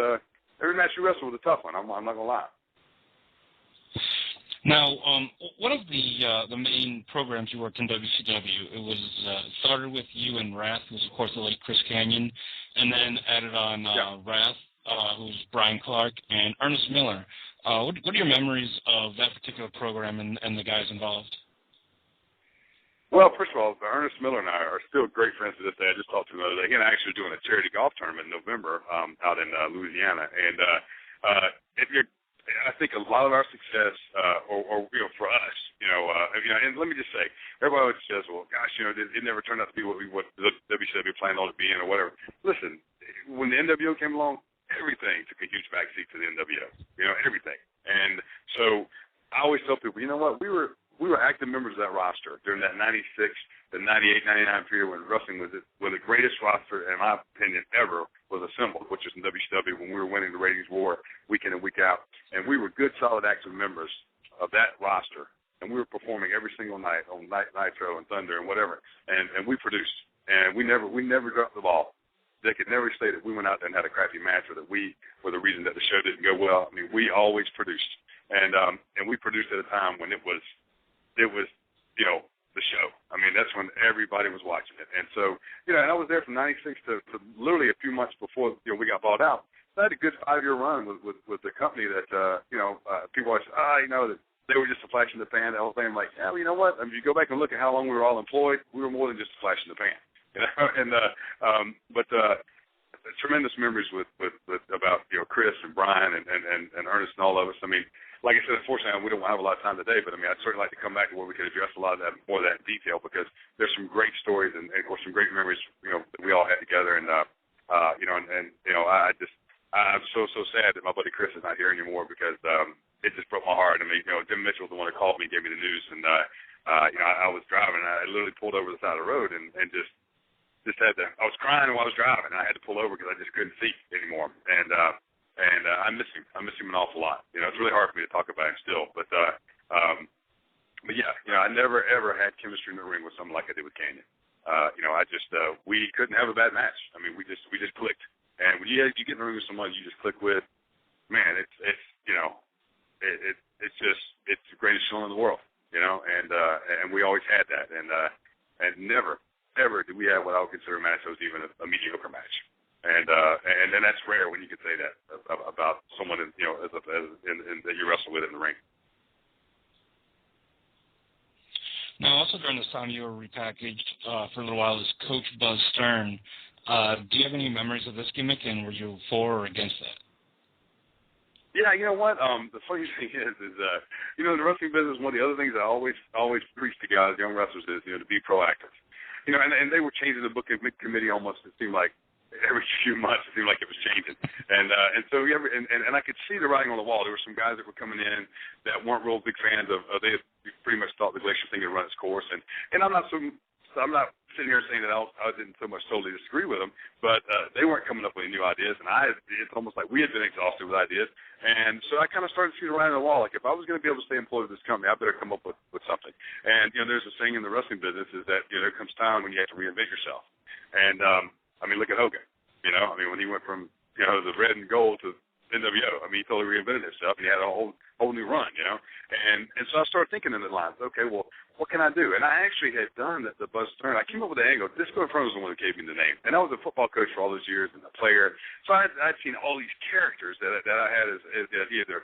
every match we wrestled was a tough one. I'm not gonna lie. Now, one of the main programs you worked in WCW, it was started with you and Wrath, who was, of course, the late Chris Kanyon, and then added on Wrath, who's Brian Clark, and Ernest Miller. What are your memories of that particular program and the guys involved? Well, first of all, Ernest Miller and I are still great friends to this day. I just talked to him the other day. He and I actually doing a charity golf tournament in November out in Louisiana. And I think a lot of our success, or you know, for us, you know, and let me just say, everybody always says, well, gosh, you know, it never turned out to be what the WCW planned on it being or whatever. Listen, when the NWO came along, everything took a huge backseat to the NWO, you know, everything. And so I always tell people, you know what, we were active members of that roster during that 96, the 98, 99 period when wrestling was the greatest roster, in my opinion, ever was assembled, which is in WCW when we were winning the ratings war week in and week out. And we were good, solid, active members of that roster. And we were performing every single night on Nitro and Thunder and whatever. And we produced. And we never dropped the ball. They could never say that we went out there and had a crappy match or that we were the reason that the show didn't go well. I mean, we always produced. And we produced at a time when it was, you know, the show. I mean, that's when everybody was watching it. And so, you know, and I was there from 96 to literally a few months before, you know, we got bought out. So I had a good 5-year run with the company that, you know, people always say, you know, that they were just a flash in the pan, the whole thing. I'm like, yeah, well, you know what? I mean, if you go back and look at how long we were all employed, we were more than just a flash in the pan. You know? And but tremendous memories with about, you know, Chris and Brian and Ernest and all of us. I mean, like I said, unfortunately, we don't have a lot of time today, but I mean, I'd certainly like to come back to where we could address a lot of that, more of that in detail, because there's some great stories and of course some great memories, you know, that we all had together. And you know, and you know, I'm so sad that my buddy Chris is not here anymore, because it just broke my heart. I mean, you know, Jim Mitchell was the one who called me, gave me the news, and you know, I was driving, and I literally pulled over the side of the road and just had to. I was crying while I was driving, and I had to pull over because I just couldn't see anymore. And I miss him. I miss him an awful lot. You know, it's really hard for me to talk about him still. But yeah, you know, I never ever had chemistry in the ring with someone like I did with Kanyon. You know, I just we couldn't have a bad match. I mean, we just clicked. And when you get in the ring with someone you just click with, man, it's you know, it's just the greatest feeling in the world. You know, and we always had that. And never ever did we have what I would consider a match that was even a mediocre match. And then that's rare when you can say that about someone, you know, that you wrestle with in the ring. Now, also during this time, you were repackaged for a little while as Coach Buzz Stern. Do you have any memories of this gimmick, and were you for or against that? Yeah, you know what? The funny thing is you know, in the wrestling business, one of the other things I always preach to guys, young wrestlers, is, you know, to be proactive. and they were changing the booking committee almost. It seemed like every few months, it seemed like it was changing, and so I could see the writing on the wall. There were some guys that were coming in that weren't real big fans of. They pretty much thought the Glacier thing had run its course, and I'm not sitting here saying that I didn't so much totally disagree with them, but they weren't coming up with any new ideas, and it's almost like we had been exhausted with ideas, and so I kind of started to see the writing on the wall. Like, if I was going to be able to stay employed with this company, I better come up with something. And there's a saying in the wrestling business is that there comes time when you have to reinvent yourself, and look at Hogan. When he went from the red and gold to NWO, he totally reinvented himself, and he had a whole new run, and so I started thinking in the lines. Okay, well, what can I do? And I actually had done the Buzz Stern. I came up with the angle. Disco Inferno was the one that gave me the name, and I was a football coach for all those years and a player, so I'd seen all these characters that I had as either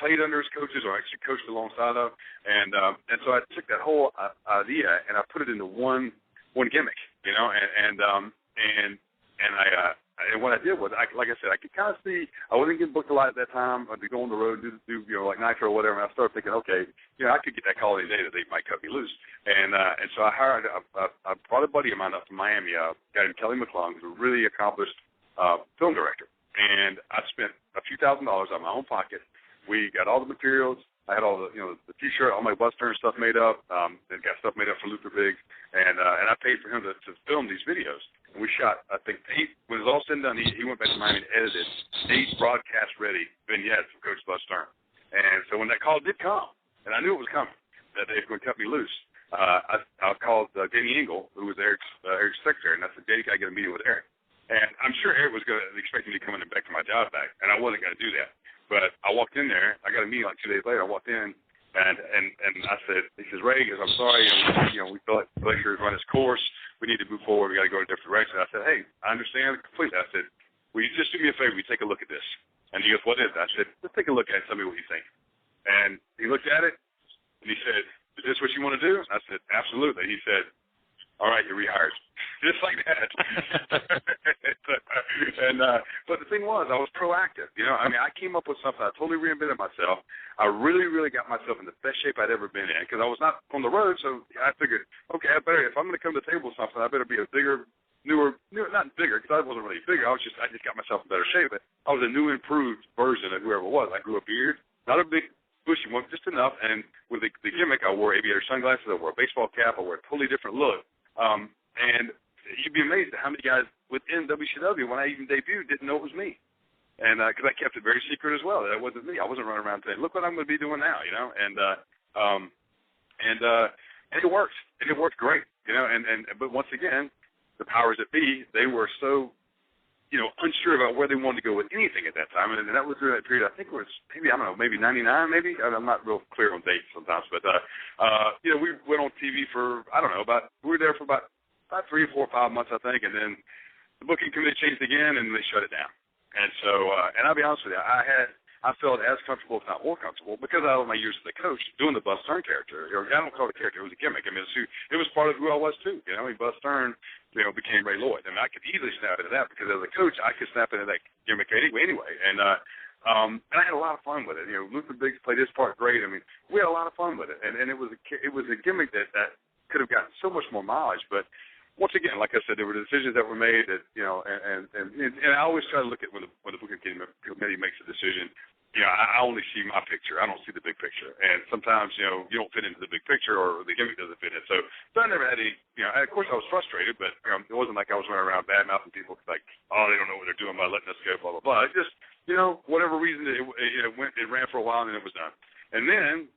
played under his coaches or actually coached alongside of, and so I took that whole idea and I put it into one gimmick, and what I did was, like I said, I could kind of see I wasn't getting booked a lot at that time. I'd be going on the road, do like Nitro or whatever. And I started thinking, okay, I could get that call any day that they might cut me loose. And so I brought a buddy of mine up to Miami, a guy named Kelly McClung, who's a really accomplished film director. And I spent a few $1,000s out of my own pocket. We got all the materials. I had all the T-shirt, all my Buzz Stern stuff made up. Then got stuff made up for Luther Biggs, and I paid for him to film these videos. And we shot, I think, 8. When it was all said and done, he went back to Miami and edited 8 broadcast-ready vignettes of Coach Buzz Stern. And so when that call did come, and I knew it was coming, that they were going to cut me loose, I called Danny Engel, who was Eric's secretary, and I said, Danny, can I get a meeting with Eric? And I'm sure Eric was going to expect me to come in and back to my job back, and I wasn't going to do that. But I walked in there. I got a meeting like 2 days later. I walked in, and I said, he says, Ray, I'm sorry, we feel like Glacier has run its course. We need to move forward. We got to go in a different direction. I said, hey, I understand completely. I said, will you just do me a favor? Will you take a look at this? And he goes, what is it? I said, let's take a look at it. Tell me what you think. And he looked at it, and he said, is this what you want to do? I said, absolutely. He said, all right, you're rehired. Just like that. But the thing was, I was proactive. I came up with something. I totally reinvented myself. I really, really got myself in the best shape I'd ever been in because I was not on the road. So I figured, okay, if I'm going to come to the table with something, I better be a bigger, newer, not bigger because I wasn't really bigger. I just got myself in better shape. But I was a new, improved version of whoever it was. I grew a beard, not a big bushy one, just enough. And with the gimmick, I wore aviator sunglasses. I wore a baseball cap. I wore a totally different look. And you'd be amazed at how many guys within WCW, when I even debuted, didn't know it was me. And because I kept it very secret as well, that it wasn't me. I wasn't running around saying, look what I'm going to be doing now, And it worked. And it worked great, But once again, the powers that be, they were so, unsure about where they wanted to go with anything at that time. And that was during that period. I think it was maybe 99, maybe. I'm not real clear on dates sometimes. But, we went on TV for, we were there for about 3, 4, 5 months, I think. And then the booking committee changed again, and they shut it down. And so, and I'll be honest with you, I felt as comfortable, if not more comfortable, because of all my years as a coach doing the Buzz Stern character. I don't call it a character; it was a gimmick. It was part of who I was too. Buzz Stern, became Ray Lloyd, and I could easily snap into that because as a coach, I could snap into that gimmick anyway. And I had a lot of fun with it. Luther Biggs played his part great. We had a lot of fun with it, and it was a gimmick that could have gotten so much more mileage, but. Once again, like I said, there were decisions that were made that, and I always try to look at when the booking committee makes a decision, I only see my picture. I don't see the big picture. And sometimes, you don't fit into the big picture or the gimmick doesn't fit in. So I never had any, of course I was frustrated, but it wasn't like I was running around bad-mouthing people like, oh, they don't know what they're doing by letting us go, blah, blah, blah. It just, whatever reason, it ran for a while and then it was done. And then,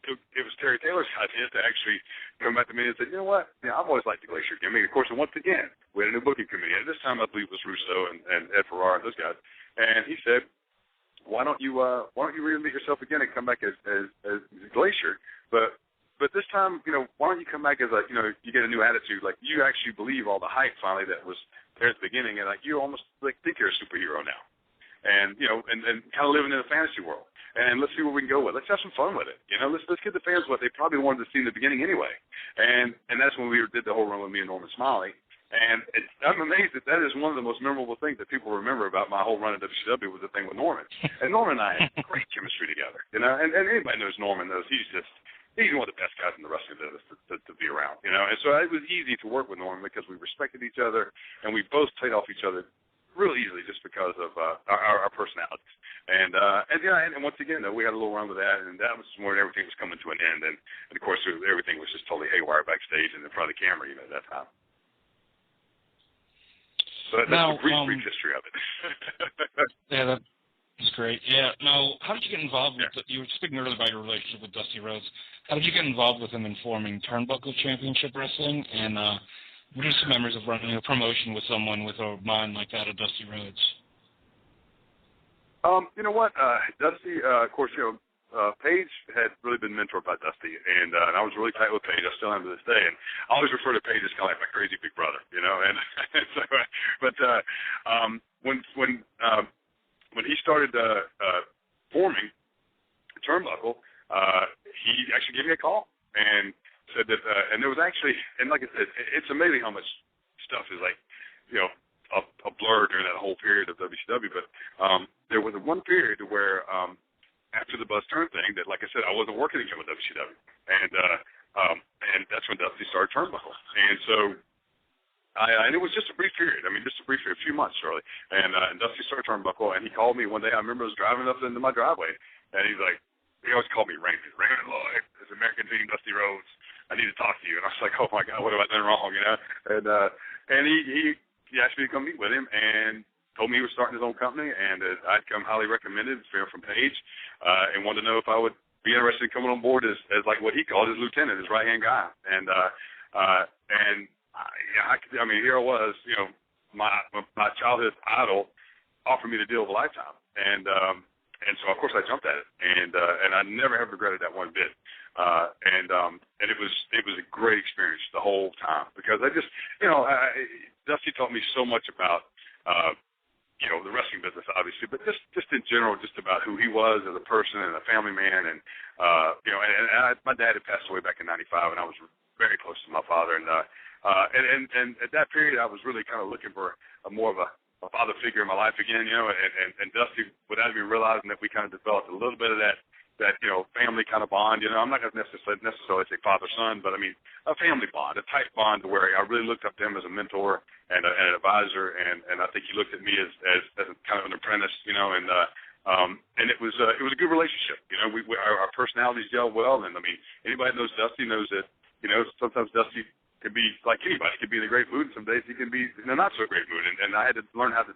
it was Terry Taylor's idea to actually come back to me and say, you know what? I've always liked the Glacier gimmick. Of course, and once again, we had a new booking committee. And this time, I believe it was Russo and Ed Ferrara and those guys. And he said, why don't you reinvent yourself again and come back as Glacier? But this time, why don't you come back as you get a new attitude, like you actually believe all the hype finally that was there at the beginning, and like you almost like think you're a superhero now, and and kind of living in a fantasy world. And let's see where we can go with it. Let's have some fun with it. Let's give the fans what they probably wanted to see in the beginning anyway. And that's when we did the whole run with me and Norman Smiley. And I'm amazed that is one of the most memorable things that people remember about my whole run at WCW was the thing with Norman. And Norman and I had great chemistry together. And anybody knows Norman knows he's just he's one of the best guys in the wrestling business to be around, you know. And so it was easy to work with Norm because we respected each other, and we both played off each other real easily just because of our personalities. And once again, we had a little run with that, and that was when everything was coming to an end. And of course, everything was just totally haywire backstage and in front of the camera, you know, at that time. So that's a brief history of it. Yeah, that's great. Yeah. Now, how did you get involved with you were speaking earlier about your relationship with Dusty Rhodes. How did you get involved with him in forming Turnbuckle Championship Wrestling? And what are some memories of running a promotion with someone with a mind like that of Dusty Rhodes? You know what? Dusty, of course, you know, Paige had really been mentored by Dusty, and I was really tight with Paige. I still am to this day, and I always refer to Paige as kind of like my crazy big brother, you know. And so, but when he started forming Turnbuckle, he actually gave me a call and said that, and there was actually, and like I said, it's amazing how much stuff is like, you know, a blur during that whole period of WCW. But there was one period where after the Buzz Turn thing, that, like I said, I wasn't working again with WCW, and that's when Dusty started Turnbuckle, and so. And it was just a brief period. I mean, just a brief period, a few months, really. And Dusty started Turnbuckle, and he called me one day. I remember I was driving up into my driveway, and he's like, he always called me Raymond Lloyd, this American Dream, Dusty Rhodes. I need to talk to you. And I was like, oh my God, what have I done wrong? You know. And he asked me to come meet with him, and told me he was starting his own company, and I'd come highly recommended from Paige, and wanted to know if I would be interested in coming on board as like what he called his lieutenant, his right hand guy. And I mean, here I was, you know, my childhood idol offered me the deal of a lifetime, and so of course I jumped at it, and I never have regretted that one bit, and it was a great experience the whole time, because I just, you know, Dusty taught me so much about, you know, the wrestling business, obviously, but just in general, just about who he was as a person and a family man, and you know, and my dad had passed away back in '95, and I was very close to my father, and at that period, I was really kind of looking for more of a father figure in my life again, you know, and Dusty, without even realizing that we kind of developed a little bit of that, you know, family kind of bond, you know. I'm not going to necessarily say father-son, but I mean, a family bond, a tight bond, where I really looked up to him as a mentor and an advisor, and I think he looked at me as kind of an apprentice, you know, and it was a good relationship, you know. Our personalities gel well, and I mean, anybody that knows Dusty knows that, you know, sometimes Dusty could be like anybody. He could be in a great mood, and some days he can be in a not so great mood. And I had to learn how to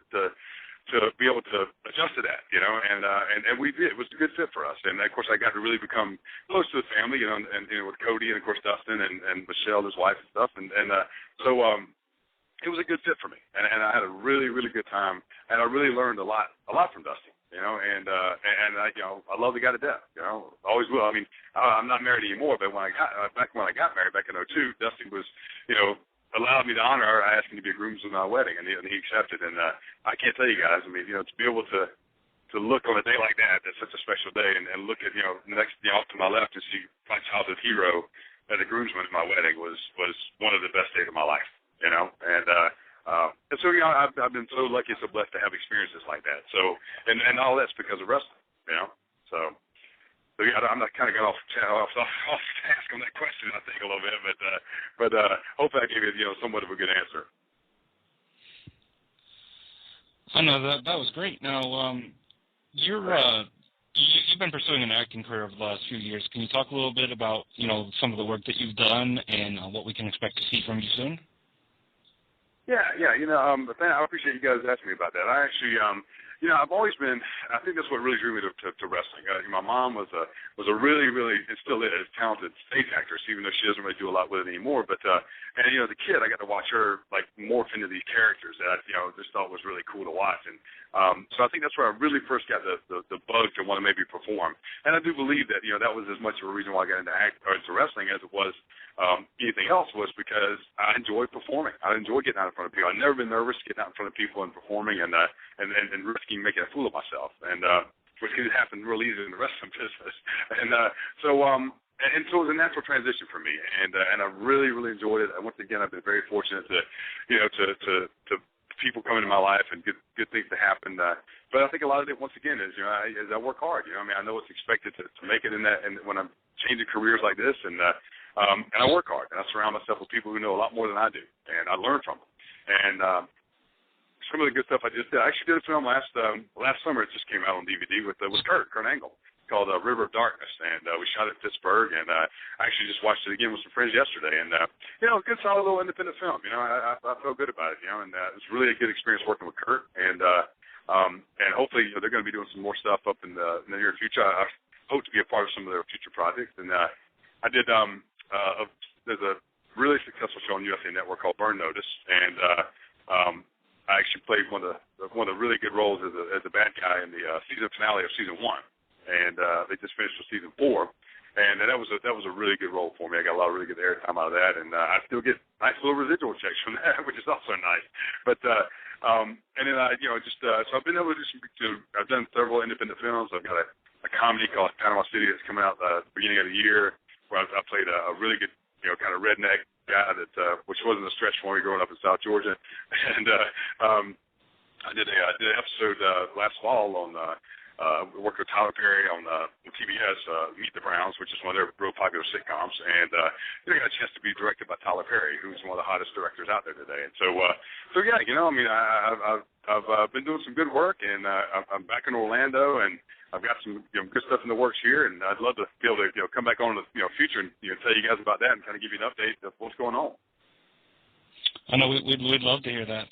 be able to adjust to that, you know. And we did. It was a good fit for us. And of course, I got to really become close to the family, you know, and you know, with Cody and of course Dustin and Michelle, his wife, and stuff. So it was a good fit for me. And I had a really, really good time. And I really learned a lot from Dusty. You know, and I, you know, I love the guy to death. You know, always will. I mean, I'm not married anymore, but when I got married back in '02, Dusty was, you know, allowed me to honor her. I asked him to be a groomsman at my wedding, and he accepted. And I can't tell you guys. I mean, you know, to be able to look on a day like that, that's such a special day, and look at, you know, next, you know, off to my left and see my childhood hero as a groomsman at my wedding was one of the best days of my life. You know, and so, you know, I've been so lucky and so blessed to have experiences like that. So, and all that's because of wrestling, you know. So yeah, I'm not kind of got off task on that question, I think, a little bit, but hopefully I gave you, you know, somewhat of a good answer. I know that was great. Now, you've been pursuing an acting career over the last few years. Can you talk a little bit about, you know, some of the work that you've done and what we can expect to see from you soon? Yeah, you know, I appreciate you guys asking me about that. I actually, you know, I've always been, I think that's what really drew me to wrestling. My mom was a really, really, and still is, talented stage actress, even though she doesn't really do a lot with it anymore. But, and, you know, as a kid, I got to watch her, like, morph into these characters that I, you know, just thought was really cool to watch. And so I think that's where I really first got the bug to want to maybe perform. And I do believe that, you know, that was as much of a reason why I got into wrestling as it was anything else, was because I enjoy performing. I enjoy getting out in front of people. I've never been nervous getting out in front of people and performing and risking making a fool of myself, and which can happen real easy in the wrestling business. And so it was a natural transition for me, and I really, really enjoyed it. And once again, I've been very fortunate to, you know, to people come into my life and good things to happen. But I think a lot of it, once again, is, is I work hard. I mean, I know it's expected to make it in that, and when I'm changing careers like this, and I work hard, and I surround myself with people who know a lot more than I do, and I learn from them. And some of the good stuff I just did, I actually did a film last summer. It just came out on DVD with Kurt Angle, called River of Darkness, and we shot it in Pittsburgh, and I actually just watched it again with some friends yesterday, and good solid little independent film. I felt good about it, and it was really a good experience working with Kurt, and hopefully they're going to be doing some more stuff up in the near future. I hope to be a part of some of their future projects, and I did there's a really successful show on USA Network called Burn Notice, and I actually played one of the really good roles as a bad guy in the season finale of season 1. And they just finished with season 4, and that was a really good role for me. I got a lot of really good airtime out of that, and I still get nice little residual checks from that, which is also nice. But and then so I've been able to do I've done several independent films. I've got a comedy called Panama City that's coming out the beginning of the year, where I played a really good kind of redneck guy that which wasn't a stretch for me growing up in South Georgia, and I did an episode last fall on. Worked with Tyler Perry on TBS, Meet the Browns, which is one of their real popular sitcoms, and I got a chance to be directed by Tyler Perry, who's one of the hottest directors out there today. And so yeah, I mean, I've been doing some good work, and I'm back in Orlando, and I've got some good stuff in the works here, and I'd love to be able to come back on in the future and tell you guys about that and kind of give you an update of what's going on. I know we'd love to hear that.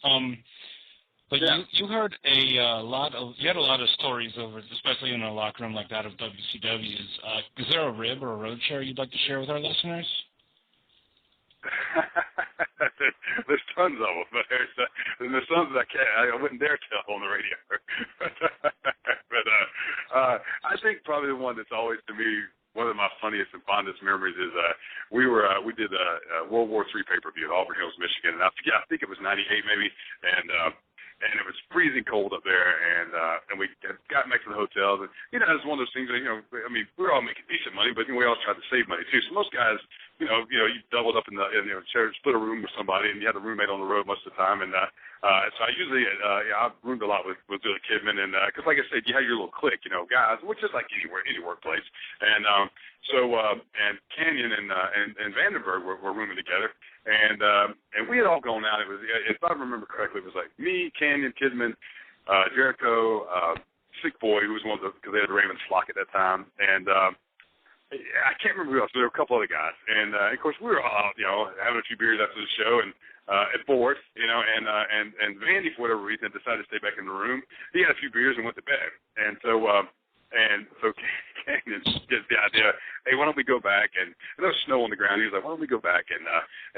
But yeah. you had a lot of stories over, especially in a locker room like that of WCW's. Is there a rib or a road share you'd like to share with our listeners? There's tons of them, but there's some that I wouldn't dare tell on the radio. but I think probably the one that's always to me one of my funniest and fondest memories is we did a World War III pay-per-view at Auburn Hills, Michigan, and I think it was '98 maybe, and it was freezing cold up there, and we had gotten back to the hotels, and it was one of those things that, I mean, we were all making decent money, but we all tried to save money too. So most guys, you doubled up in split a room with somebody, and you had a roommate on the road most of the time, and so I usually I roomed a lot with Billy Kidman, and because like I said, you have your little clique, guys, which is like any workplace, and and Canyon and Vandenberg were rooming together. And we had all gone out. It was, if I remember correctly, it was like me, Canyon, Kidman, Jericho, Sick Boy, who was one of because they had Raymond Flock at that time, and I can't remember who else. There were a couple other guys, and of course we were all having a few beers after the show and bored, and Vandy for whatever reason decided to stay back in the room. He had a few beers and went to bed, and so Canyon gets the idea, hey, why don't we go back, and there was snow on the ground. He was like, why don't we go back and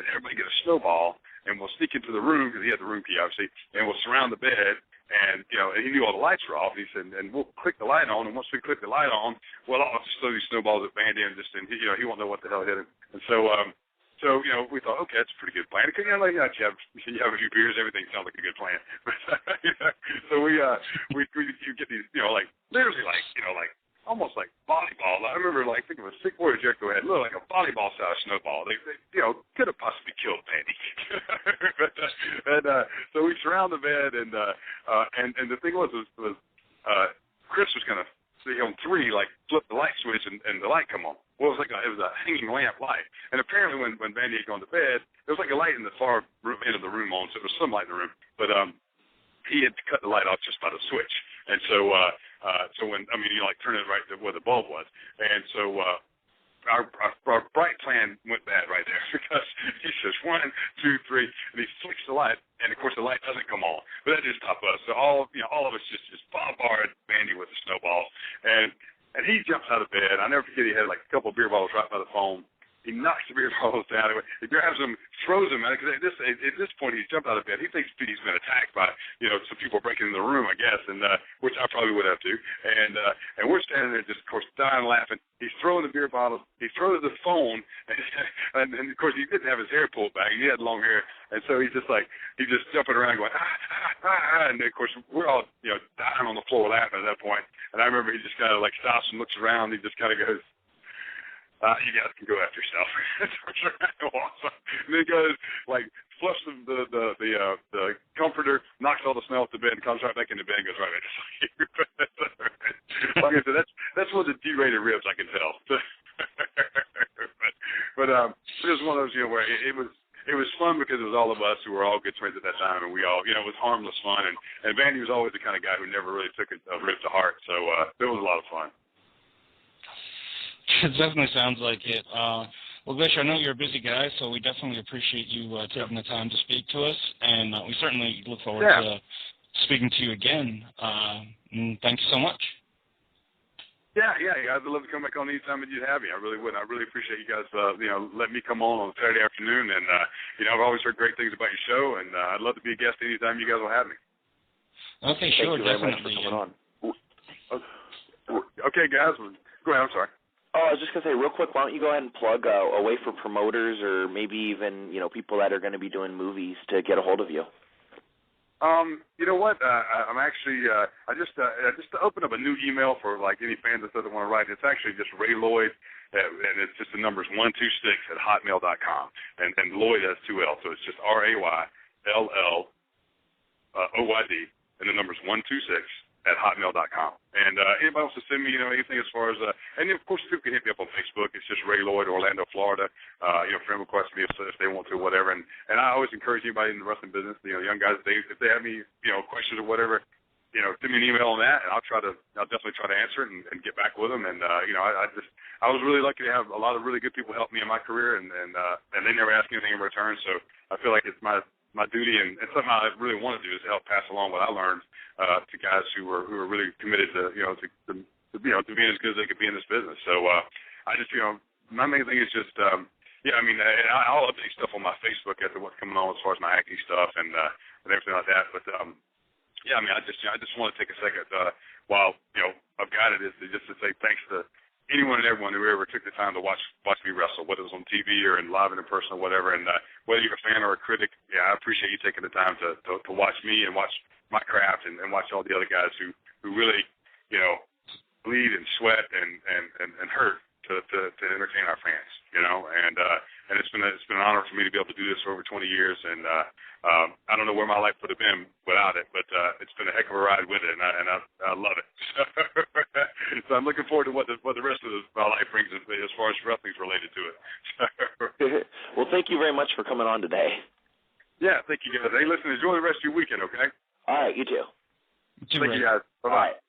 everybody get a snowball, and we'll sneak into the room, because he had the room key, obviously, and we'll surround the bed, and, and he knew all the lights were off. He said, and we'll click the light on, and once we click the light on, well, I'll just throw these snowballs at Vandy, and he won't know what the hell hit him. And so, we thought, okay, that's a pretty good plan. Because, you have a few beers, everything sounds like a good plan. So we get these, literally almost like volleyball. I remember, I think it was Sick Boy or Jericho had looked like a volleyball-sized snowball. They could have possibly killed Vandy. So we surround the bed, and the thing was Chris was going to, on 3, flip the light switch and the light come on. Well, it was a hanging lamp light. And apparently when Vandy had gone to bed, there was a light in the far end of the room on, so there was some light in the room. But he had cut the light off just by the switch. And so when, you turn it right to where the bulb was. And so our bright plan went bad right there, because he says 1, 2, 3, and he flicks the light, and of course the light doesn't come on. But that just stopped us. So all of us just bombarded Vandy with the snowballs, and he jumps out of bed. I never forget, he had a couple of beer bottles right by the phone. He knocks the beer bottles down. He grabs them, throws them. Because at this point, he's jumped out of bed. He thinks he's been attacked by, some people breaking in the room, I guess, and which I probably would have too. And we're standing there just, of course, dying laughing. He's throwing the beer bottles. He throws the phone, and of course, he didn't have his hair pulled back. He had long hair, and so he's just jumping around going, and of course, we're all, dying on the floor laughing at that point. And I remember he just kind of stops and looks around. He just kind of goes, you guys can go after yourself. And then he goes, flush the comforter, knocks all the smell off the bed, and comes right back in the bed and goes right back to sleep. Like I said, that's one of the D-rated ribs, I can tell. but it was one of those, where it was fun because it was all of us who were all good friends at that time, and we all, it was harmless fun. And Vandy was always the kind of guy who never really took a rib to heart, so it was a lot of fun. It definitely sounds like it. Well, Glacier, I know you're a busy guy, so we definitely appreciate you taking the time to speak to us, and we certainly look forward to speaking to you again. And thank you so much. Yeah, I'd love to come back on anytime that you'd have me. I really would. I really appreciate you guys, letting me come on a Saturday afternoon, and I've always heard great things about your show, and I'd love to be a guest anytime you guys will have me. Okay, sure, Thank you very definitely. much for coming on. Okay, guys, go ahead. I'm sorry. Oh, I was just going to say, real quick, why don't you go ahead and plug a way for promoters or maybe even, people that are going to be doing movies to get a hold of you? You know what? I'm actually, I just opened up a new email for, any fans that doesn't want to write. It's actually just Ray Lloyd, and it's just the numbers 126@hotmail.com. And Lloyd has 2 L, so it's just RAYLLOYD, and the numbers 126@hotmail.com. And anybody wants to send me, anything as far as, and of course, people can hit me up on Facebook. It's just Ray Lloyd, Orlando, Florida. Friend request me if they want to, whatever. And I always encourage anybody in the wrestling business, young guys, if they have any, questions or whatever, send me an email on that, and I'll definitely try to answer it and get back with them. And I was really lucky to have a lot of really good people help me in my career, and they never ask anything in return. So I feel like it's my duty and something I really want to do is help pass along what I learned to guys who are really committed to to being as good as they could be in this business. So I just my main thing is just I'll update stuff on my Facebook as to what's coming on as far as my acting stuff and everything like that. But I just want to take a second while I've got it is just to say thanks to anyone and everyone who ever took the time to watch me wrestle, whether it was on TV or in live and in person or whatever. And whether you're a fan or a critic, I appreciate you taking the time to watch me and watch my craft and watch all the other guys who really bleed and sweat and hurt to entertain our fans. And it's been an honor for me to be able to do this for over 20 years. And I don't know where my life would have been without it, but it's been a heck of a ride with it, and I love it. So I'm looking forward to what the rest of my life brings as far as wrestling's related to it. Well, thank you very much for coming on today. Yeah, thank you guys. Hey, listen, enjoy the rest of your weekend, okay? All right, you too. Thank you guys. Bye-bye. All right.